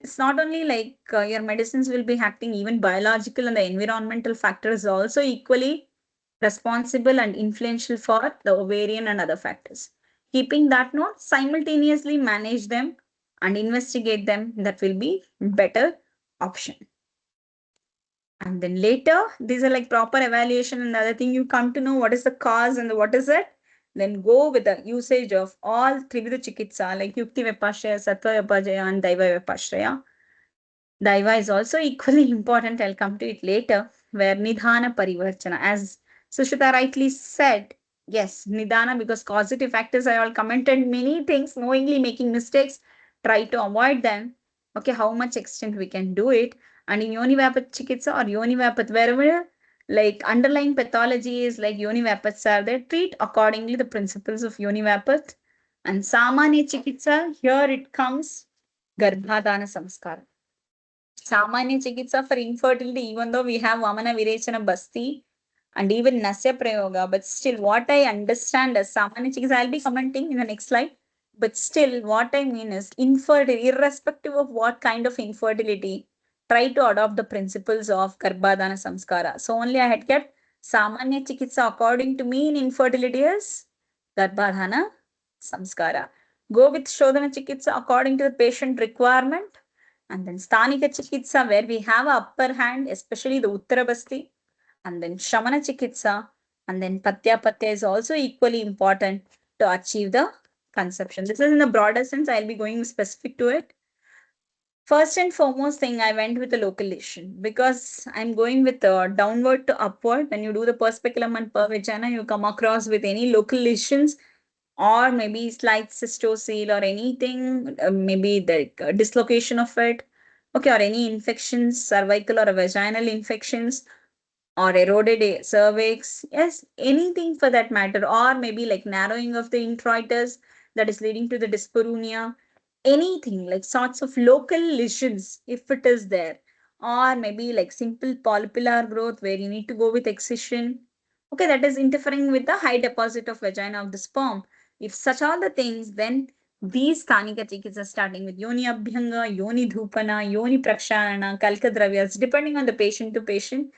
it's not only like your medicines will be acting, even biological and the environmental factors also equally responsible and influential for the ovarian and other factors. Keeping that note, simultaneously manage them and investigate them, that will be better option. And then later, these are like proper evaluation and other thing. You come to know what is the cause and what is it. Then go with the usage of all Trividha Chikitsa like Yukti Vipashraya, Sattva Vipajaya, and Daiva Vipashraya. Daiva is also equally important. I'll come to it later, where Nidhana Parivarchana, as Sushita rightly said, yes, Nidhana, because causative factors, I all commented many things, knowingly making mistakes, try to avoid them. Okay, how much extent we can do it. And in Yoni Vapat Chikitsa or Yoni Vapat, wherever like underlying pathology is like Yoni Vapats are there, treat accordingly the principles of Yoni Vapat. And Samanya Chikitsa, here it comes Garbhadana Samskara. Samanya Chikitsa for infertility, even though we have Vamana Virechana Basti and even Nasya Prayoga, but still what I understand as Samanya Chikitsa, I'll be commenting in the next slide. But still, what I mean is infertility, irrespective of what kind of infertility, try to adopt the principles of Garbhadana Samskara. So only I had kept Samanya Chikitsa according to me in infertility is Garbhadana Samskara. Go with Shodhana Chikitsa according to the patient requirement. And then Sthanika Chikitsa, where we have a upper hand, especially the Uttarabasti, and then Shamana Chikitsa, and then Patya Patya is also equally important to achieve the conception. This is in the broader sense, I'll be going specific to it. First and foremost thing, I went with the local lesion because I'm going with downward to upward. When you do the perspiculum and pervagina, you come across with any local lesions or maybe slight cystocele or anything, maybe the dislocation of it, okay, or any infections, cervical or vaginal infections, or eroded cervix, yes, anything for that matter, or maybe like narrowing of the introitus that is leading to the dyspareunia, anything like sorts of local lesions if it is there, or maybe like simple polypillar growth where you need to go with excision, okay, that is interfering with the high deposit of vagina of the sperm. If such are the things, then these Sthanika Chikitsa starting with Yoni Abhyanga, Yoni Dhupana, Yoni Praksharana, Kalka Dravyas, depending on the patient to patient,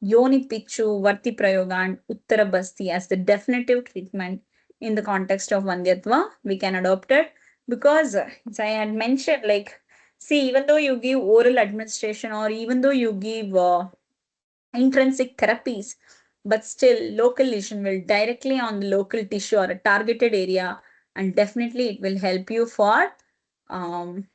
Yoni Pichu, Varti Prayoga, and Uttara Basti as the definitive treatment in the context of Vandhyatva, we can adopt it because, as I had mentioned, like, see, even though you give oral administration or even though you give intrinsic therapies, but still local lesion will directly on the local tissue or a targeted area, and definitely it will help you for um,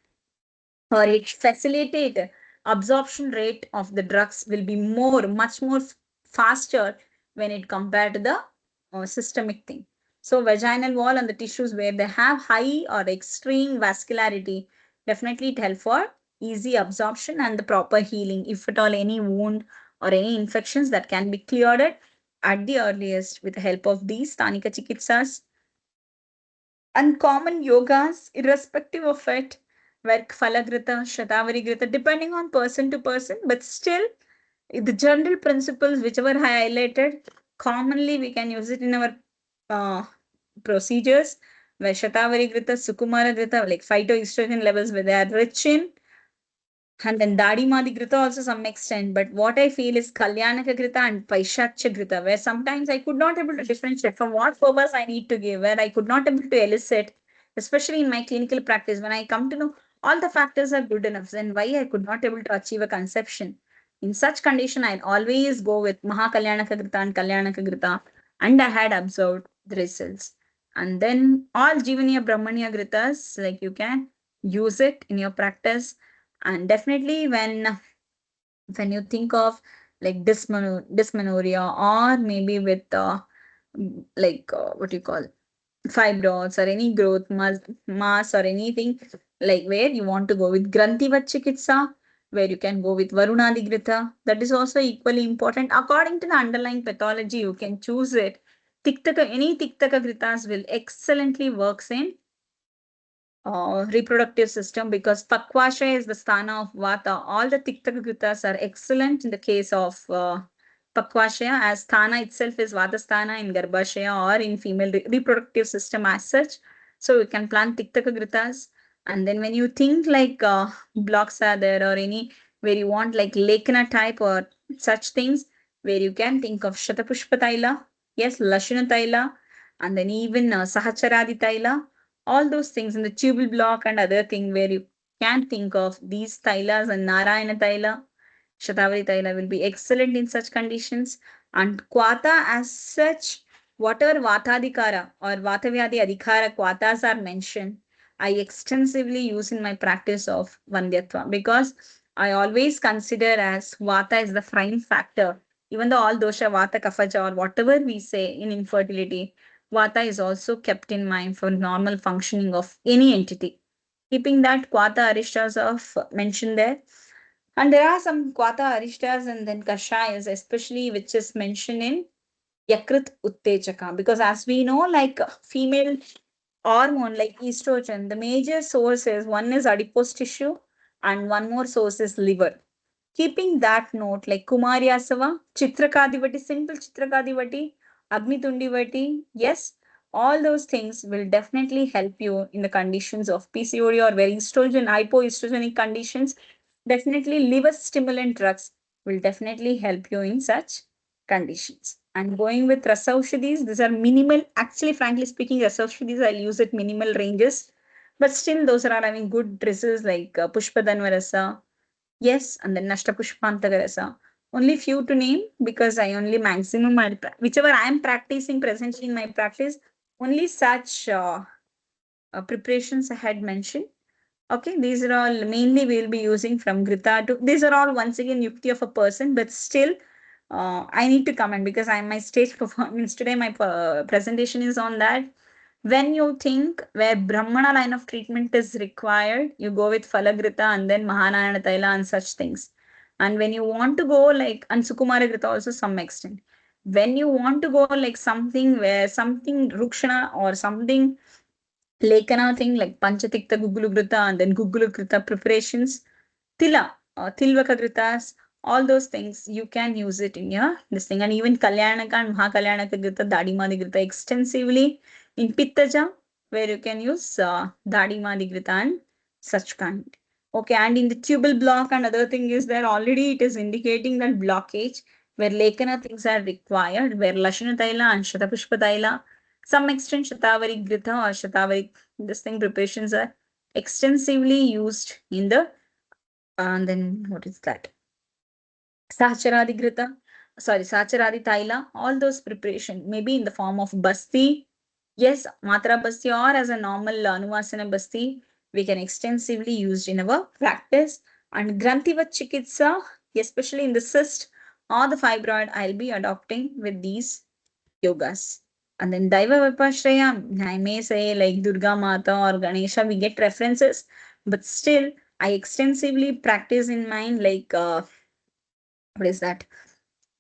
or it facilitate absorption rate of the drugs will be much more faster when it compared to the systemic thing. So vaginal wall and the tissues where they have high or extreme vascularity, definitely it help for easy absorption and the proper healing. If at all any wound or any infections that can be cleared at the earliest with the help of these Stanika Chikitsas. Uncommon yogas, irrespective of it, where Falagrita, Shatavari depending on person to person, but still the general principles, whichever I highlighted, commonly we can use it in our uh, procedures, where Shatavari Sukumara like phytoestrogen levels, where they are rich in, and then Dadi Madigrita also some extent. But what I feel is Kalyanaka Grita and Paishakcha Grita, where sometimes I could not able to differentiate from what purpose I need to give, where I could not able to elicit, especially in my clinical practice, when I come to know all the factors are good enough, then why I could not able to achieve a conception. In such condition, I always go with Maha Kalyanaka Grita and Kalyanaka Grita, and I had observed the results. And then all Jivaniya Brahmaniya Gritas, like you can use it in your practice, and definitely when you think of like dysmenorrhea or maybe with what you call fibroids or any growth mass or anything, like where you want to go with Grantivat Chikitsa, where you can go with Varunadigrita, that is also equally important. According to the underlying pathology, you can choose it. Any Tiktaka Gritas will excellently works in reproductive system because Pakvasha is the sthana of Vata. All the Tiktagritas are excellent in the case of Pakvashaya, as sthana itself is Vata sthana in Garbhashaya or in female reproductive system as such. So you can plant Tiktagritas. And then when you think like blocks are there or any where you want like Lekana type or such things, where you can think of Shatapushpa Taila, yes, Lashuna Taila, and then even Sahacharadi Taila, all those things in the tubal block and other thing where you can think of these tailas and Narayana taila, Shatavari taila will be excellent in such conditions. And Kwata as such, whatever Vatadikara or Vatavyadi Adhikara Kwatas are mentioned, I extensively use in my practice of Vandhyatva because I always consider as Vata is the prime factor. Even though all dosha, Vata, Kafaja or whatever we say in infertility, Vata is also kept in mind for normal functioning of any entity. Keeping that Kwata Arishtas of mentioned there. And there are some Kwata Arishtas and then Kashayas, especially which is mentioned in Yakrit Uttechaka. Because as we know, like female hormone like estrogen, the major source is one is adipose tissue and one more source is liver. Keeping that note, like Kumaryasava, Chitrakadivati, simple Chitrakadivati, Agnitundivati, yes, all those things will definitely help you in the conditions of PCOD or very estrogen, hypoestrogenic conditions. Definitely, liver stimulant drugs will definitely help you in such conditions. And going with Rasaushadis, these are minimal, actually, frankly speaking, Rasaushadis, I'll use it minimal ranges, but still, those are having good results like Pushpadanvarasa. Yes, and then Nashta Pushpantagarasa. Only few to name because I only maximum, whichever I am practicing presently in my practice, only such preparations I had mentioned. Okay, these are all mainly we'll be using from Grita to, these are all once again Yukti of a person, but still I need to comment because I'm my stage performance today. My presentation is on that. When you think where Brahmana line of treatment is required, you go with Falagrita and then Mahanayana Taila and such things. And when you want to go like, and Sukumara Grita also some extent. When you want to go like something where something Rukshana or something Lekana thing like Panchatikta Gugulugrita and then Gugulugrita preparations, Tila, Tilvakagritas, all those things, you can use it in your this thing. And even Kalyanaka and Mahakalyanaka Grita, Dadimadi Grita extensively in Pittaja, where you can use Dadimadi Grita and such kind. Okay, and in the tubal block and other thing is there already it is indicating that blockage where Lekana things are required, where Lashana Taila and Shatapushpa Taila, some extent Shatavari Grita or Shatavari, this thing preparations are extensively used in the and then what is that? Sacharadi Grita, sorry, Sacharadi Taila, all those preparation, maybe in the form of Basti. Yes, Matra Basti or as a normal Anuvasana Basti, we can extensively use in our practice. And Grantiva Chikitsa, especially in the cyst or the fibroid, I'll be adopting with these yogas. And then Daiva Vipashraya, I may say like Durga Mata or Ganesha, we get references, but still I extensively practice in mind like what is that?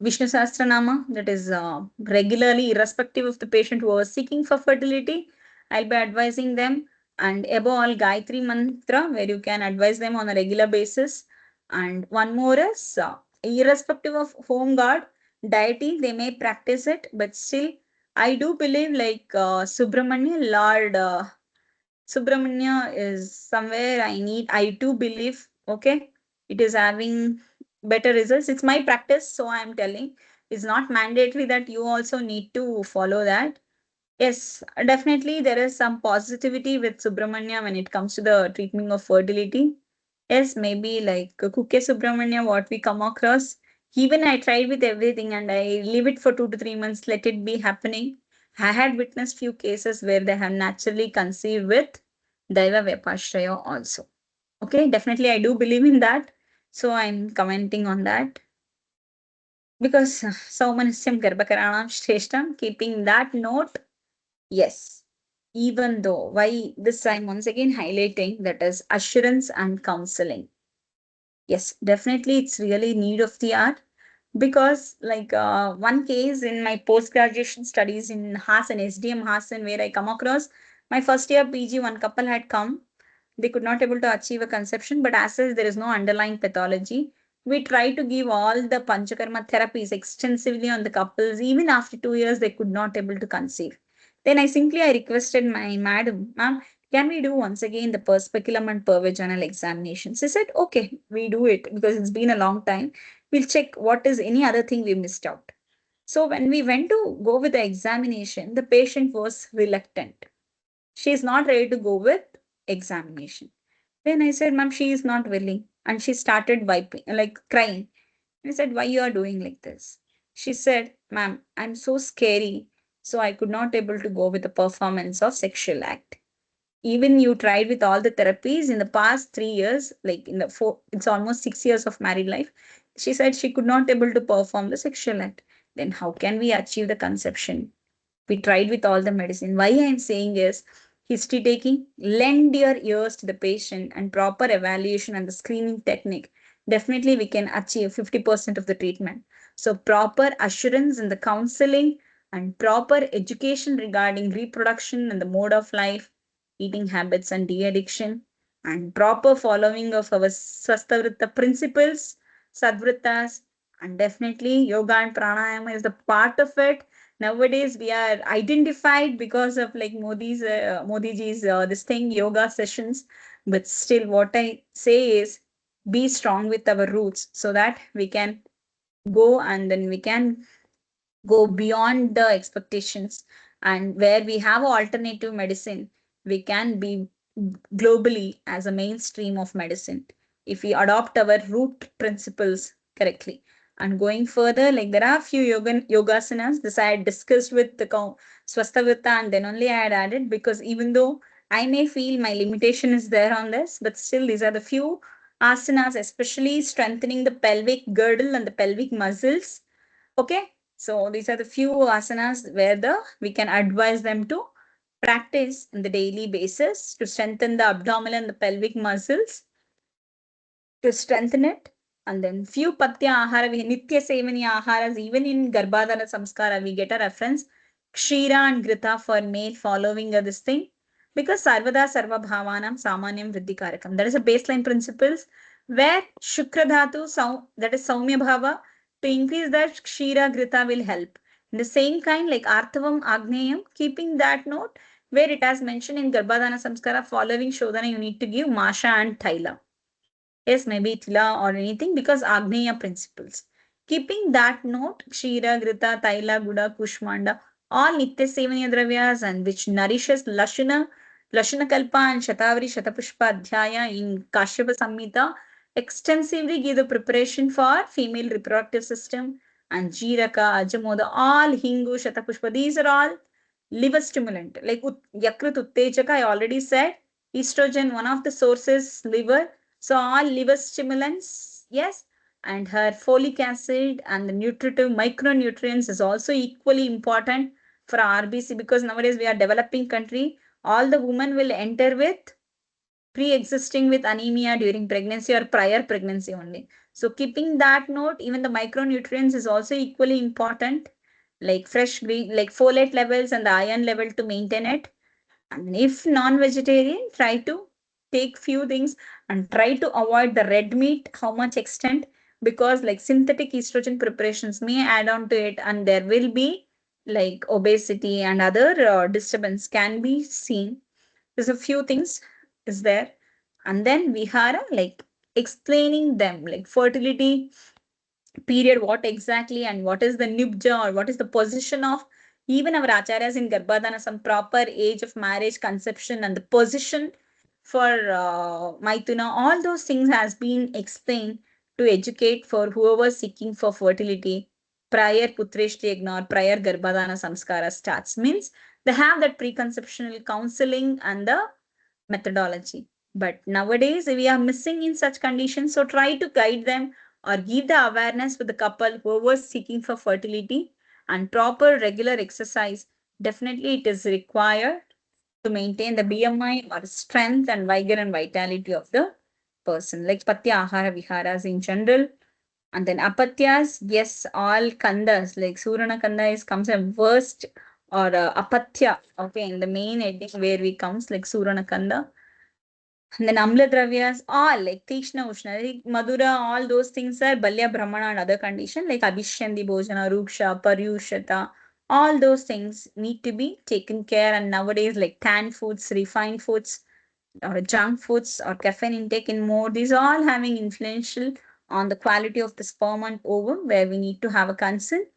Vishnu Sahasranama, that is regularly, irrespective of the patient who was seeking for fertility, I'll be advising them. And above all, Gayatri Mantra, where you can advise them on a regular basis. And one more is, irrespective of home god, deity, they may practice it, but still, I do believe like Subramanya, Lord Subramanya is somewhere I do believe, okay, it is having better results. It's my practice, so I'm telling. It's not mandatory that you also need to follow that. Yes, definitely there is some positivity with Subramanya when it comes to the treatment of fertility. Yes, maybe like Kuke Subramanya, what we come across. Even I tried with everything and I leave it for 2 to 3 months, let it be happening. I had witnessed few cases where they have naturally conceived with Daiva Vyapashraya also. Okay, definitely I do believe in that. So I'm commenting on that. Because Saumanisyam Garbhakaranam Shreshtam, keeping that note, yes. Even though, why this I'm once again highlighting that is assurance and counseling. Yes, definitely it's really need of the art because like one case in my post-graduation studies in Hassan, SDM Hassan, where I come across my first year PG, one couple had come. They could not able to achieve a conception, but as such, there is no underlying pathology. We try to give all the panchakarma therapies extensively on the couples. Even after 2 years, they could not able to conceive. Then I requested my madam, ma'am, can we do once again the perspiculum and pervaginal examinations? She said, okay, we do it because it's been a long time. We'll check what is any other thing we missed out. So when we went to go with the examination, the patient was reluctant. She's not ready to go with examination. Then I said, ma'am, she is not willing. And she started wiping, like crying. I said, why you are doing like this? She said, ma'am, I'm so scary. So I could not able to go with the performance of sexual act. Even you tried with all the therapies in the past 3 years, like in the four, it's almost 6 years of married life. She said she could not able to perform the sexual act. Then how can we achieve the conception? We tried with all the medicine. Why I am saying is history taking, lend your ears to the patient and proper evaluation and the screening technique. Definitely we can achieve 50% of the treatment. So proper assurance in the counseling and proper education regarding reproduction and the mode of life, eating habits and de-addiction, and proper following of our Swastavritta principles, Sadvrittas, and definitely yoga and pranayama is the part of it. Nowadays we are identified because of like Modiji's this thing yoga sessions, but still what I say is be strong with our roots so that we can go and then we can go beyond the expectations, and where we have alternative medicine we can be globally as a mainstream of medicine if we adopt our root principles correctly. And going further, like there are few yogasanas this I had discussed with the swastavita, and then only I had added, because even though I may feel my limitation is there on this, but still these are the few asanas, especially strengthening the pelvic girdle and the pelvic muscles. Okay, so these are the few asanas where we can advise them to practice in the daily basis to strengthen the abdominal and the pelvic muscles, to strengthen it. And then few patya ahara, nitya sevani aharas, even in Garbhadana Samskara, we get a reference. Kshira and Grita for male following this thing. Because Sarvada Sarva Bhavanam Samanyam Vriddhikarakam. That is a baseline principles where Shukra Dhatu, that is Saumya Bhava, to increase that Kshira Grita will help. In the same kind, like Arthavam Agneyam, keeping that note, where it has mentioned in Garbhadana Samskara, following Shodhana, you need to give Masha and Thaila. Yes, maybe Tila or anything, because Agneya principles. Keeping that note, Kshira, Grita, Taila, Guda, Kushmanda, all Nitya Sevaniya Dravyas and which nourishes Lashana Kalpa and Shatavari Shatapushpa Adhyaya in Kashyapa Samhita extensively give the preparation for female reproductive system, and Jiraka, Ajamoda, all Hingu, Shatapushpa, these are all liver stimulant. Like Yakrut Uttejaka, I already said, estrogen, one of the sources, liver, so all liver stimulants, yes, and her folic acid and the nutritive micronutrients is also equally important for RBC, because nowadays we are developing country. All the women will enter with pre-existing with anemia during pregnancy or prior pregnancy only. So keeping that note, even the micronutrients is also equally important, like fresh green, like folate levels and the iron level to maintain it. And if non-vegetarian, try to take few things and try to avoid the red meat, how much extent, because like synthetic estrogen preparations may add on to it, and there will be like obesity and other disturbance can be seen. There's a few things is there. And then vihara, like explaining them, like fertility period, what exactly, and what is the nibja or what is the position of even our acharyas in Garbhadana, some proper age of marriage, conception, and the position for Maituna, all those things has been explained to educate for whoever seeking for fertility prior Putreshti Yagna or prior Garbhadana Samskara starts. Means they have that preconceptional counseling and the methodology. But nowadays we are missing in such conditions. So try to guide them or give the awareness with the couple who was seeking for fertility, and proper regular exercise. Definitely it is required to maintain the BMI or strength and vigor and vitality of the person. Like Patya Ahara Viharas in general. And then Apatyas, yes, all Kandas, like Surana Kanda is comes a worst or Apatya, okay, in the main heading where we comes like Surana Kanda. And then Amla Dravyas, all like Tishna Ushna, like Madura, all those things are Balya Brahmana and other condition like Abhishandi Bhojana, Ruksha, Paryushata, all those things need to be taken care. And nowadays, like canned foods, refined foods, or junk foods, or caffeine intake in more, these are all having influential on the quality of the sperm and ovum, where we need to have a consent.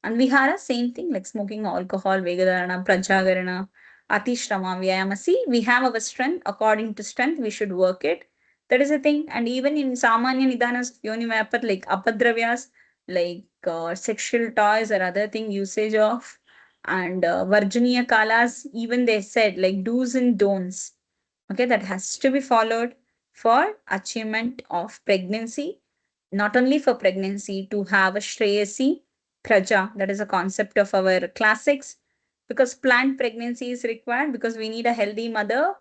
And Vihara, same thing like smoking alcohol, Vegadharana, Prajagarana, Atishrama Vyayamasi. We have our strength. According to strength, we should work it. That is the thing. And even in Samanya Nidanas of Yoni Vapar, like Apadravyas, like sexual toys or other thing, usage of, and Varjaniya Kalas, even they said like do's and don'ts. Okay, that has to be followed for achievement of pregnancy, not only for pregnancy, to have a Shreyasi Praja. That is a concept of our classics, because planned pregnancy is required because we need a healthy mother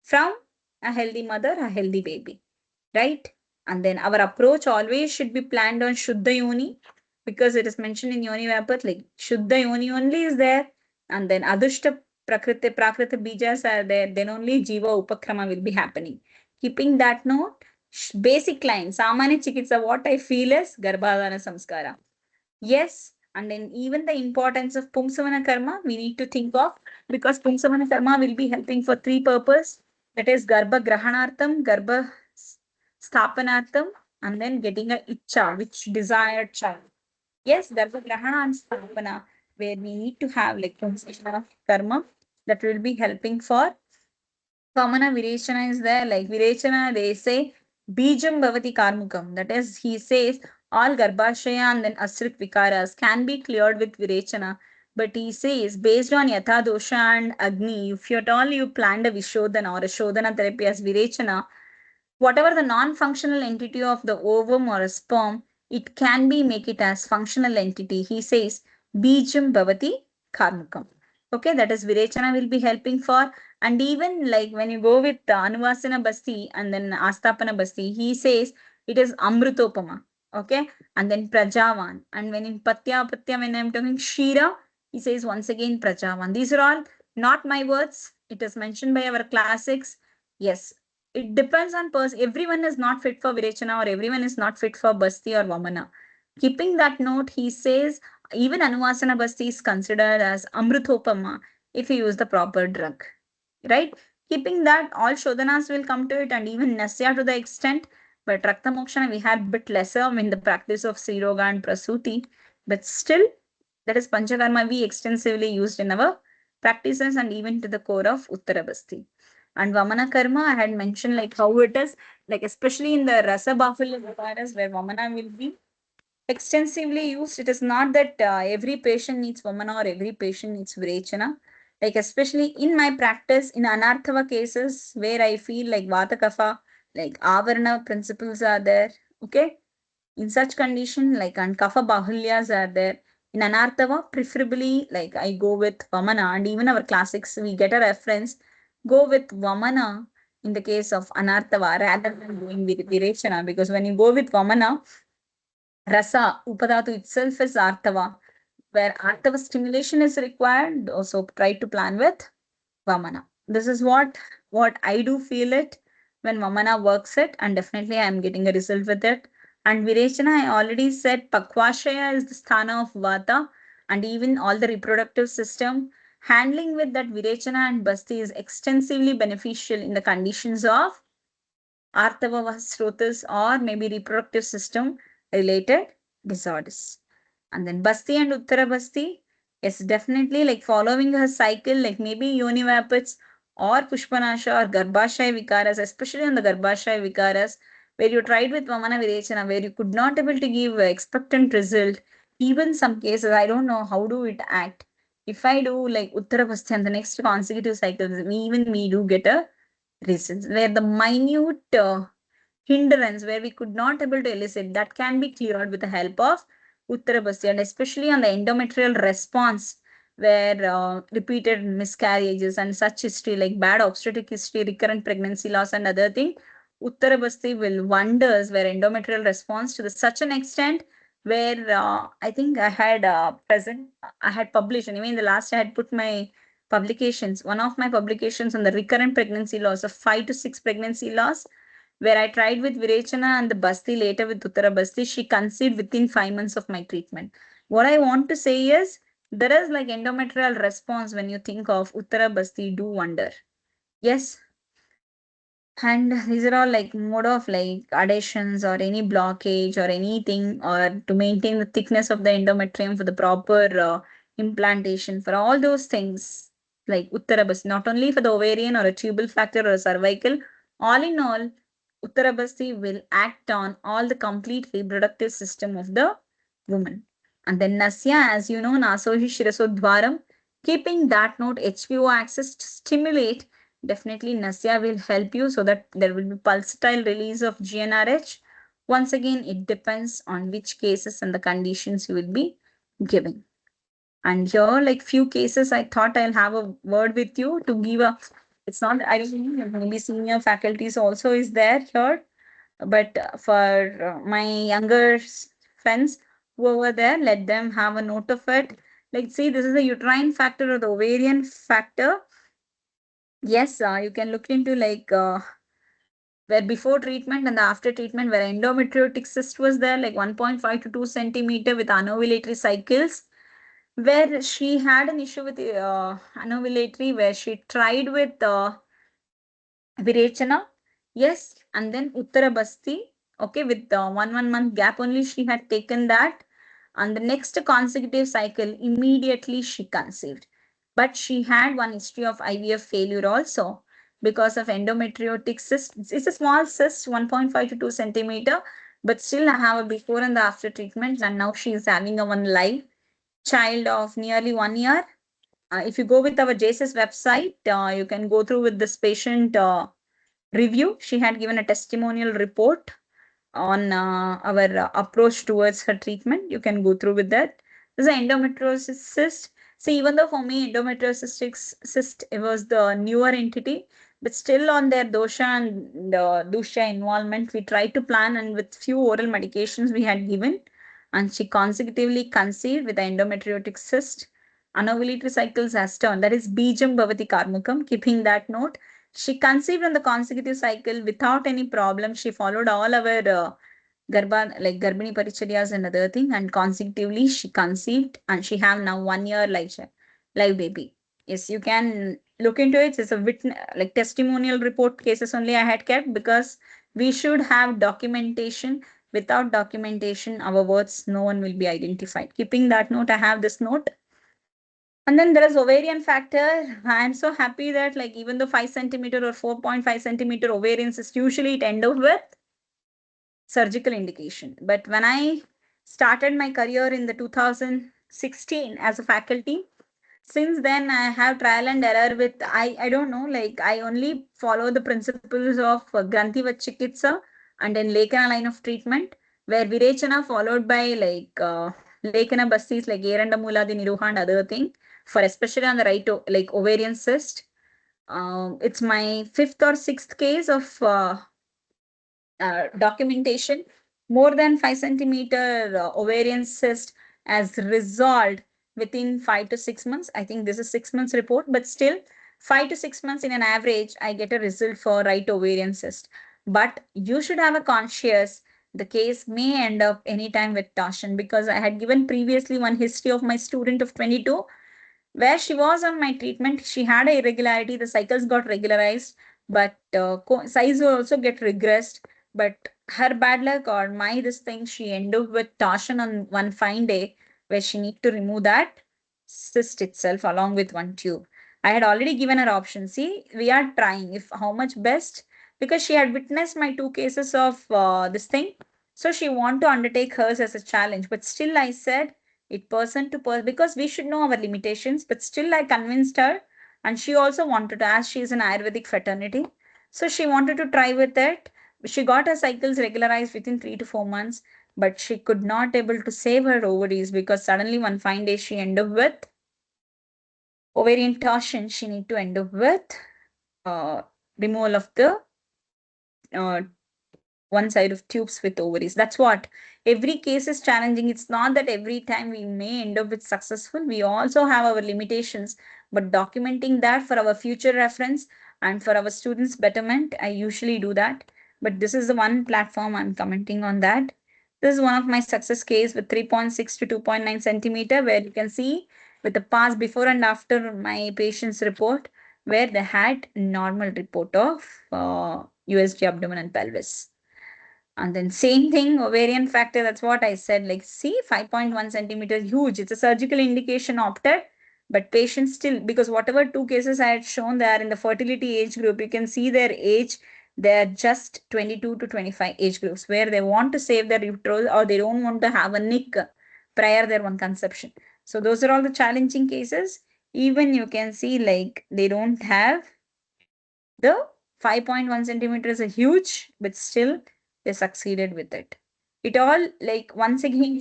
from a healthy mother, a healthy baby, right? And then our approach always should be planned on Shuddha Yoni, because it is mentioned in Yoni Vapat, like Shuddha Yoni only is there, and then Adushta Prakriti Bijas are there, then only Jiva Upakrama will be happening. Keeping that note, basic line, Samani Chikitsa, what I feel is Garbhadana Samskara. Yes, and then even the importance of Pumsavana Karma, we need to think of, because Pumsavana Karma will be helping for three purposes. That is Garbha Grahanartham, Garbha Sthapanartham, and then getting a Icha, which desired child. Yes, Garbha Grahana and Sthapana, where we need to have like Pumsavana Karma that will be helping for Vamana Virechana is there. Like Virechana, they say Bijam Bhavati Karmukam. That is, he says all Garbhashaya and then Asrik Vikaras can be cleared with Virechana. But he says, based on Yatha Dosha and Agni, if you at all you planned a Vishodhana or a Shodhana therapy as Virechana, whatever the non-functional entity of the ovum or a sperm, it can be make it as functional entity. He says, Bijam Bhavati Karmukam. Okay, that is Virechana will be helping for. And even like when you go with Anuvasana Basti and then Astapana Basti, he says it is Amrutopama. Okay, and then Prajavan. And when in Patya, when I'm talking Shira, he says once again Prajavan. These are all not my words. It is mentioned by our classics. Yes, it depends on person. Everyone is not fit for Virechana or everyone is not fit for Basti or Vamana. Keeping that note, he says even Anuvasana Basti is considered as Amrutopama if you use the proper drug. Right? Keeping that, all Shodhanas will come to it, and even Nasya to the extent, but Rakta Mokshana we had bit lesser in the practice of Sri Roga and Prasuti, but still that is Panchakarma we extensively used in our practices and even to the core of Uttarabasti. And Vamana Karma, I had mentioned like how it is, like especially in the Rasa Bafulya Viparas where Vamana will be extensively used. It is not that every patient needs Vamana or every patient needs Virechana. Like especially in my practice, in Anarthava cases where I feel like Vata Kapha, like Avarana principles are there. Okay, in such condition, like and Kapha Bahulyas are there. In Anarthava, preferably like I go with Vamana, and even our classics, we get a reference, go with Vamana in the case of Anarthava rather than going with Virechana, because when you go with Vamana, Rasa, Upadatu itself is Artava, where Artava stimulation is required. Also try to plan with Vamana. This is what I do feel it when Vamana works it, and definitely I am getting a result with it. And Virechana, I already said Pakvashaya is the sthana of Vata, and even all the reproductive system. Handling with that Virechana and Basti is extensively beneficial in the conditions of Artava Srotas or maybe reproductive system related disorders. And then Basti and Uttara Basti, yes, definitely like following her cycle, like maybe Yoni Vapads or Pushpanasha or Garbhashaya Vikaras, especially on the Garbhashaya Vikaras, where you tried with Vamana Virechana, where you could not able to give expectant result. Even some cases, I don't know how do it act. If I do like Uttara Basti and the next consecutive cycles, even we do get a reasons where the minute hindrance where we could not able to elicit that can be cleared with the help of Uttarabhasti, and especially on the endometrial response where repeated miscarriages and such history like bad obstetric history, recurrent pregnancy loss and other thing, Uttarabhasti will wonders where endometrial response to the such an extent where I think I had I had published, and even in the last I had put my publications, one of my publications on the recurrent pregnancy loss of 5 to 6 pregnancy loss, where I tried with Virechana and the Basti later with Uttara Basti, she conceived within 5 months of my treatment. What I want to say is there is like endometrial response when you think of Uttara Basti do wonder. Yes. And these are all like mode of like adhesions or any blockage or anything, or to maintain the thickness of the endometrium for the proper implantation for all those things. like Uttarabasti, not only for the ovarian or a tubal factor or a cervical, all in all, Uttarabasti will act on all the complete reproductive system of the woman. And then Nasya, as you know, Nasohi Shirasodwaram, keeping that note HPO axis to stimulate, definitely Nasya will help you so that there will be pulsatile release of GnRH. Once again, it depends on which cases and the conditions you will be giving. And here, like few cases, I thought I'll have a word with you to give a. It's not, I don't know, maybe senior faculties also is there here, but for my younger friends who are there, let them have a note of it. Like, see, this is the uterine factor or the ovarian factor. Yes, you can look into like where before treatment and the after treatment, where endometriotic cyst was there, like 1.5 to 2 centimeter with anovulatory cycles, where she had an issue with anovulatory, where she tried with Virechana, yes, and then Uttarabasti, okay, with 1 month gap only she had taken that, and the next consecutive cycle immediately she conceived. But she had one history of IVF failure also because of endometriotic cyst. It's a small cyst, 1.5 to 2 centimeter, but still I have a before and the after treatment, and now she is having a one live child of nearly 1 year. If you go with our JSS website, you can go through with this patient review. She had given a testimonial report on our approach towards her treatment. You can go through with that. This is endometriosis cyst. So even though for me endometriosis cyst it was the newer entity, but still on their dosha and dusha involvement, we tried to plan, and with few oral medications we had given, and she consecutively conceived with the endometriotic cyst. Anovulatory cycles has turned. That is Bijam Bhavati Karmukam. Keeping that note, she conceived on the consecutive cycle without any problem. She followed all our like Garbhini Paricharyas and other thing, and consecutively she conceived, and she have now 1 year live baby. Yes, you can look into it. It's a witness like testimonial report cases only I had kept, because we should have documentation. Without documentation, our words, no one will be identified. Keeping that note, I have this note. And then there is ovarian factor. I'm so happy that like even the 5 centimeter or 4.5 centimeter ovarian cyst, usually it end up with surgical indication. But when I started my career in the 2016 as a faculty, since then I have trial and error with, I don't know, like I only follow the principles of Granthi Chikitsa and then Lekana line of treatment, where Virechana followed by like Lekana Bastis like Erandamula, the Niruha and other thing, for especially on the right like ovarian cyst. It's my fifth or sixth case of documentation. More than 5 centimeter ovarian cyst as resolved within 5 to 6 months. I think this is 6 months report, but still 5 to 6 months in an average, I get a result for right ovarian cyst. But you should have a conscious, the case may end up anytime with torsion, because I had given previously one history of my student of 22 where she was on my treatment. She had a irregularity, the cycles got regularized, but size will also get regressed. But her bad luck or my this thing, she ended up with torsion on one fine day, where she need to remove that cyst itself along with one tube. I had already given her option. See, we are trying if how much best, because she had witnessed my two cases of this thing. So she want to undertake hers as a challenge. But still I said it person to person, because we should know our limitations. But still I convinced her, and she also wanted to, as she is an Ayurvedic fraternity, so she wanted to try with it. She got her cycles regularized within 3 to 4 months, but she could not able to save her ovaries, because suddenly one fine day she ended up with ovarian torsion. She need to end up with uh, removal of the uh, one side of tubes with ovaries. That's what. Every case is challenging. It's not that every time we may end up with successful. We also have our limitations, but documenting that for our future reference and for our students' betterment, I usually do that. But this is the one platform I'm commenting on that. This is one of my success case with 3.6 to 2.9 centimeter, where you can see with the past before and after my patient's report, where they had normal report of USG abdomen and pelvis. And then same thing, ovarian factor, that's what I said. Like, see, 5.1 centimeters, huge. It's a surgical indication opted. But patients still, because whatever two cases I had shown, they are in the fertility age group. You can see their age, they're just 22 to 25 age groups where they want to save their uterus or they don't want to have a nick prior their one conception. So those are all the challenging cases. Even you can see like they don't have the 5.1 centimeter is a huge, but still they succeeded with it. It all like once again,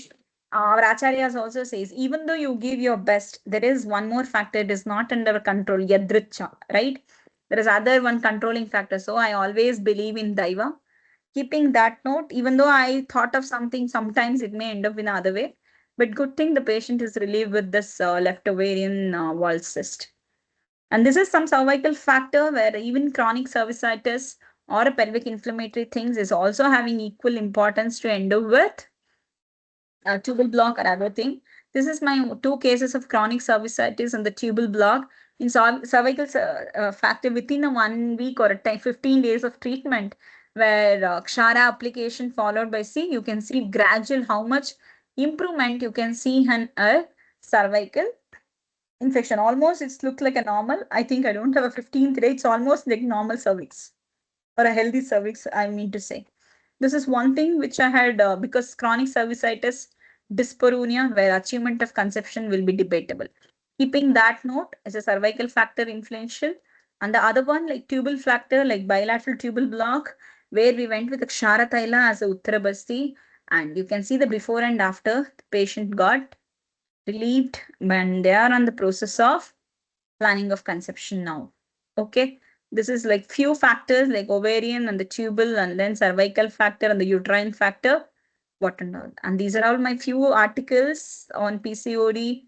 our acharyas also says, even though you give your best, there is one more factor. It is not under control, yadricha, right? There is other one controlling factor. So I always believe in daiva. Keeping that note, even though I thought of something, sometimes it may end up in the other way. But good thing the patient is relieved with this left ovarian wall cyst. And this is some cervical factor where even chronic cervicitis or a pelvic inflammatory things is also having equal importance to end up with tubal block or other thing. This is my two cases of chronic cervicitis and the tubal block. In cervical factor within a 1 week or 15 days of treatment, where Kshara application followed by C, you can see gradual how much improvement you can see in a cervical infection. Almost it's looked like a normal. I think I don't have a 15th day. It's almost like normal cervix or a healthy cervix, I mean to say. This is one thing which I had because chronic cervicitis, dyspareunia, where achievement of conception will be debatable. Keeping that note as a cervical factor influential, and the other one like tubal factor, like bilateral tubal block, where we went with the Kshara Thaila as a Uttarabasti, and you can see the before and after the patient got relieved when they are on the process of planning of conception now. Okay, this is like few factors like ovarian and the tubal and then cervical factor and the uterine factor, what and all. And these are all my few articles on PCOD.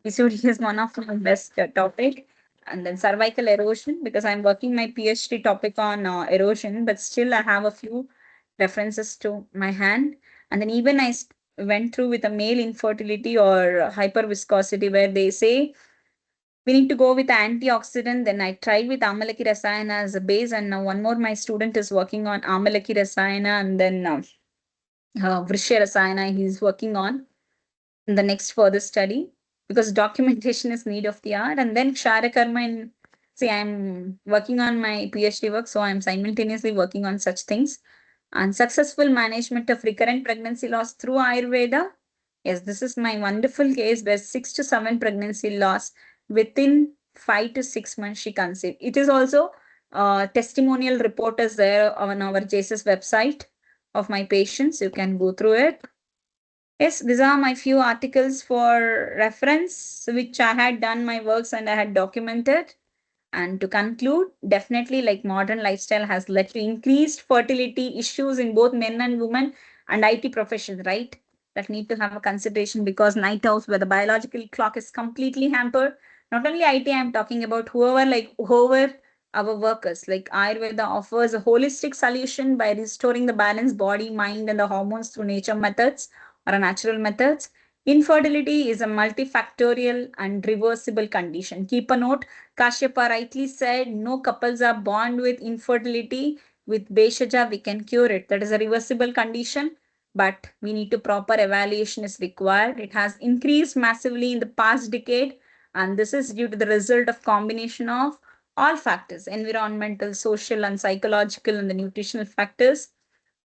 PCOD is one of my best topic. And then cervical erosion, because I'm working my PhD topic on erosion, but still I have a few references to my hand. And then even I went through with a male infertility or hyperviscosity where they say we need to go with antioxidant. Then I tried with Amalaki Rasayana as a base, and now one more my student is working on Amalaki Rasayana, and then Vrishya Rasayana he's working on in the next further study because documentation is need of the hour. And then Kshara Karma in see, I'm working on my PhD work, so I'm simultaneously working on such things. And successful management of recurrent pregnancy loss through Ayurveda. Yes, this is my wonderful case where 6 to 7 pregnancy loss within 5 to 6 months she conceived. It is also testimonial report is there on our JSS website of my patients. You can go through it. Yes, these are my few articles for reference, which I had done my works and I had documented. And to conclude, definitely like modern lifestyle has led to increased fertility issues in both men and women and IT professions, right? That need to have a consideration because night owls where the biological clock is completely hampered. Not only IT, I'm talking about whoever our workers. Like Ayurveda offers a holistic solution by restoring the balanced body, mind, and the hormones through nature methods or natural methods. Infertility is a multifactorial and reversible condition. Keep a note. Kashyapa rightly said, no couples are born with infertility. With Beshaja, we can cure it. That is a reversible condition, but we need to proper evaluation is required. It has increased massively in the past decade, and this is due to the result of combination of all factors, environmental, social, and psychological, and the nutritional factors.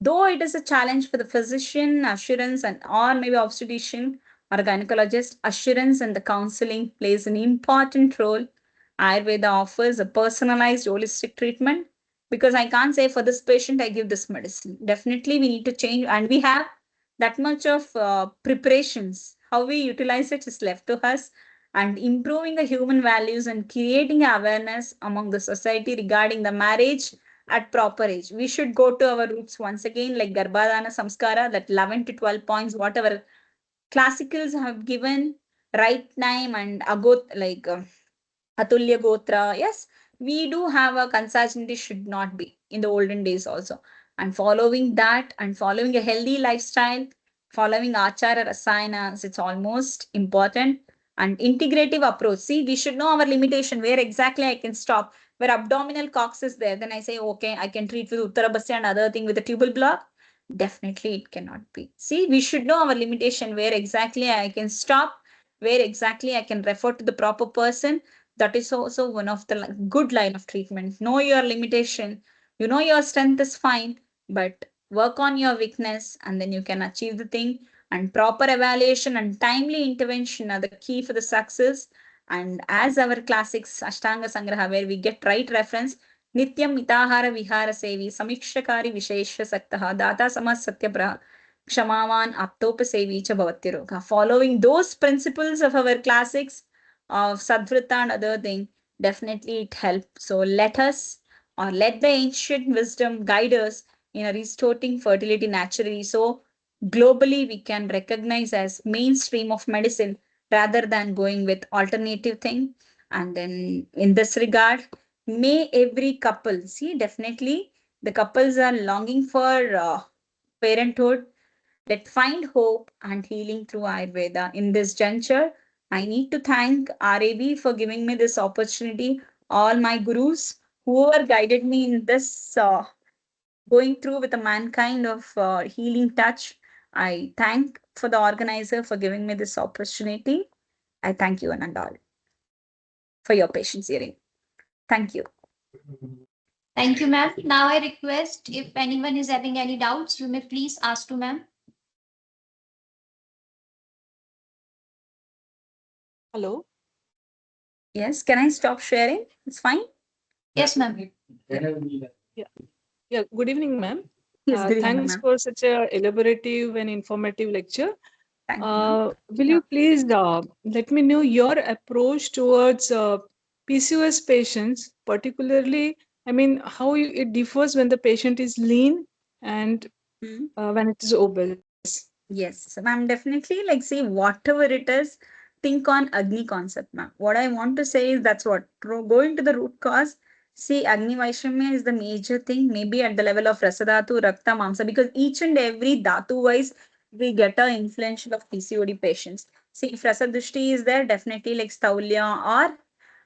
Though it is a challenge for the physician, assurance, and or maybe obstetrician or gynecologist, assurance and the counseling plays an important role. Ayurveda offers a personalized holistic treatment because I can't say for this patient I give this medicine. Definitely, we need to change, and we have that much of preparations. How we utilize it is left to us, and improving the human values and creating awareness among the society regarding the marriage at proper age. We should go to our roots once again, like Garbhadana Samskara, that 11 to 12 points, whatever classicals have given, right time and agot like Atulya Gotra. Yes, we do have a consanguinity should not be in the olden days also. And following that and following a healthy lifestyle, following Achara Rasayanas, it's almost important. And integrative approach. See, we should know our limitation, where exactly I can stop. Where abdominal cox is there, then I say, okay, I can treat with Uttarabhasya and other thing with a tubal block. Definitely it cannot be. See, we should know our limitation, where exactly I can stop where exactly I can refer to the proper person. That is also one of the good line of treatment. Know your limitation. You know your strength is fine, but work on your weakness and then you can achieve the thing. And proper evaluation and timely intervention are the key for the success. And as our classics Ashtanga Sangraha, where we get right reference, Nityam Mitahara Vihara Sevi, Samikshakari Vishesha Saktaha, Data Samas Satyapraha, Kshamavan Aptopasevi Cha Bhavattiroga. Following those principles of our classics of Sadvrita and other thing, definitely it helps. So let us, or let the ancient wisdom guide us in a restoring fertility naturally. So globally we can recognize as mainstream of medicine rather than going with alternative thing. And then in this regard, may every couple see, definitely the couples are longing for parenthood, that find hope and healing through Ayurveda. In this juncture, I need to thank RAB for giving me this opportunity, all my gurus, whoever guided me in this going through with a mankind of healing touch. I thank for the organizer for giving me this opportunity. I thank you, Nanda, for your patience hearing. Thank you. Thank you, ma'am. Now I request if anyone is having any doubts, you may please ask to ma'am. Hello. Yes, can I stop sharing? It's fine. Yes, ma'am. Yeah. Good evening, ma'am. Yes, good evening, Thanks ma'am. for such a elaborative and informative lecture. Thank you, ma'am. Will you please let me know your approach towards PCOS patients, particularly, I mean, how it differs when the patient is lean and Hmm. when it is obese? Yes, ma'am, definitely. Like, see, whatever it is, think on Agni concept, ma'am. What I want to say is that's what go into the root cause. See, Agni Vaishramya is the major thing, maybe at the level of Rasadhatu, Rakta, Mamsa, because each and every Dhatu wise, we get a influential of PCOD patients. See, if Rasadushti is there, definitely like Staulya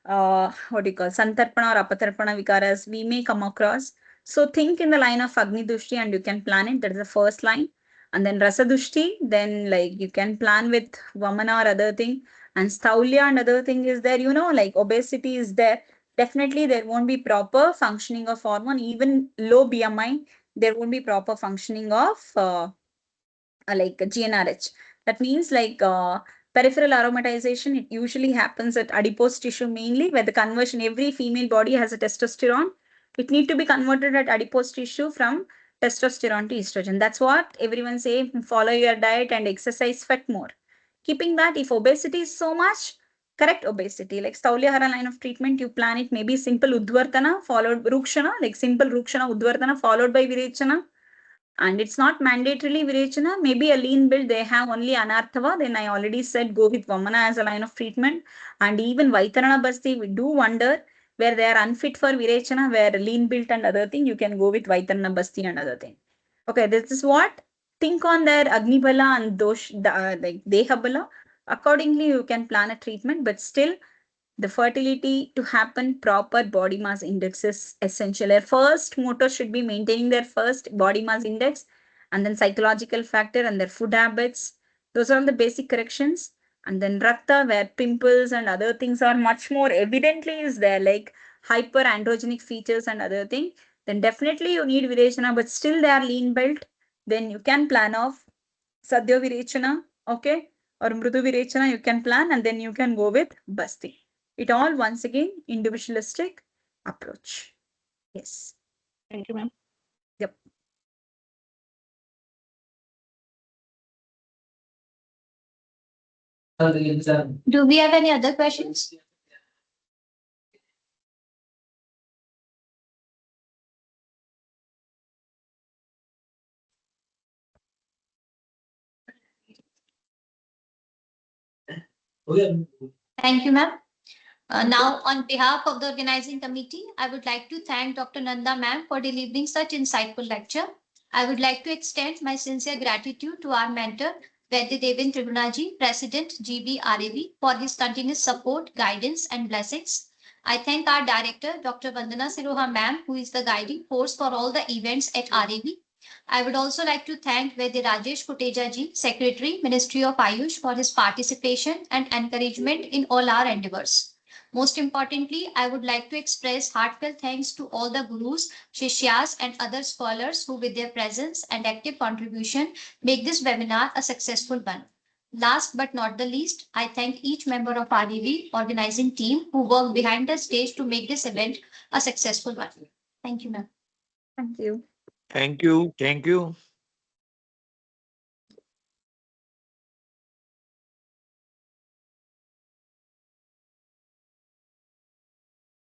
or what do you call Santarpana or Apatarpana Vikaras, we may come across. So think in the line of Agni Dushti and you can plan it. That is the first line. And then Rasadushti, then like you can plan with Vamana or other thing. And Staulya and other thing is there, like obesity is there. Definitely there won't be proper functioning of hormone, even low BMI, there won't be proper functioning of like GnRH. That means like peripheral aromatization, it usually happens at adipose tissue mainly, where the conversion, every female body has a testosterone. It need to be converted at adipose tissue from testosterone to estrogen. That's what everyone say, follow your diet and exercise, fat more. Keeping that, if obesity is so much, correct obesity, like Staulyahara line of treatment, you plan it maybe simple Udvartana followed Rukshana, like simple Rukshana Udvartana followed by Virechana. And it's not mandatorily Virechana, maybe a lean build, they have only Anarthava. Then I already said go with Vamana as a line of treatment. And even Vaitarana Basti, we do wonder where they are unfit for Virechana, where lean built and other thing, you can go with Vaitarana Basti and other thing. Okay, this is what, think on their Agni Bala and Dosh, like Deha Bala. Accordingly, you can plan a treatment, but still the fertility to happen, proper body mass index is essential. Their first motor should be maintaining their first body mass index, and then psychological factor and their food habits. Those are the basic corrections. And then Rakta, where pimples and other things are much more evidently is there, like hyperandrogenic features and other thing. Then definitely you need Virechana, but still they are lean built. Then you can plan off Sadhya Virechana, okay, or Mrudu Virechana, you can plan, and then you can go with Basti. It all once again individualistic approach. Yes. Thank you, ma'am. Yep. Do we have any other questions? Thank you, ma'am. Now, on behalf of the organizing committee, I would like to thank Dr. Nanda ma'am for delivering such insightful lecture. I would like to extend my sincere gratitude to our mentor, Vaidyadevan Tribunaji, President GBRAV, for his continuous support, guidance, and blessings. I thank our director, Dr. Vandana Siroha ma'am, who is the guiding force for all the events at RAV. I would also like to thank Vaidya Rajesh Kuteja ji, Secretary, Ministry of Ayush, for his participation and encouragement in all our endeavors. Most importantly, I would like to express heartfelt thanks to all the gurus, shishyas, and other scholars who, with their presence and active contribution, make this webinar a successful one. Last but not the least, I thank each member of RDV organizing team who worked behind the stage to make this event a successful one. Thank you, ma'am. Thank you. Thank you. Thank you.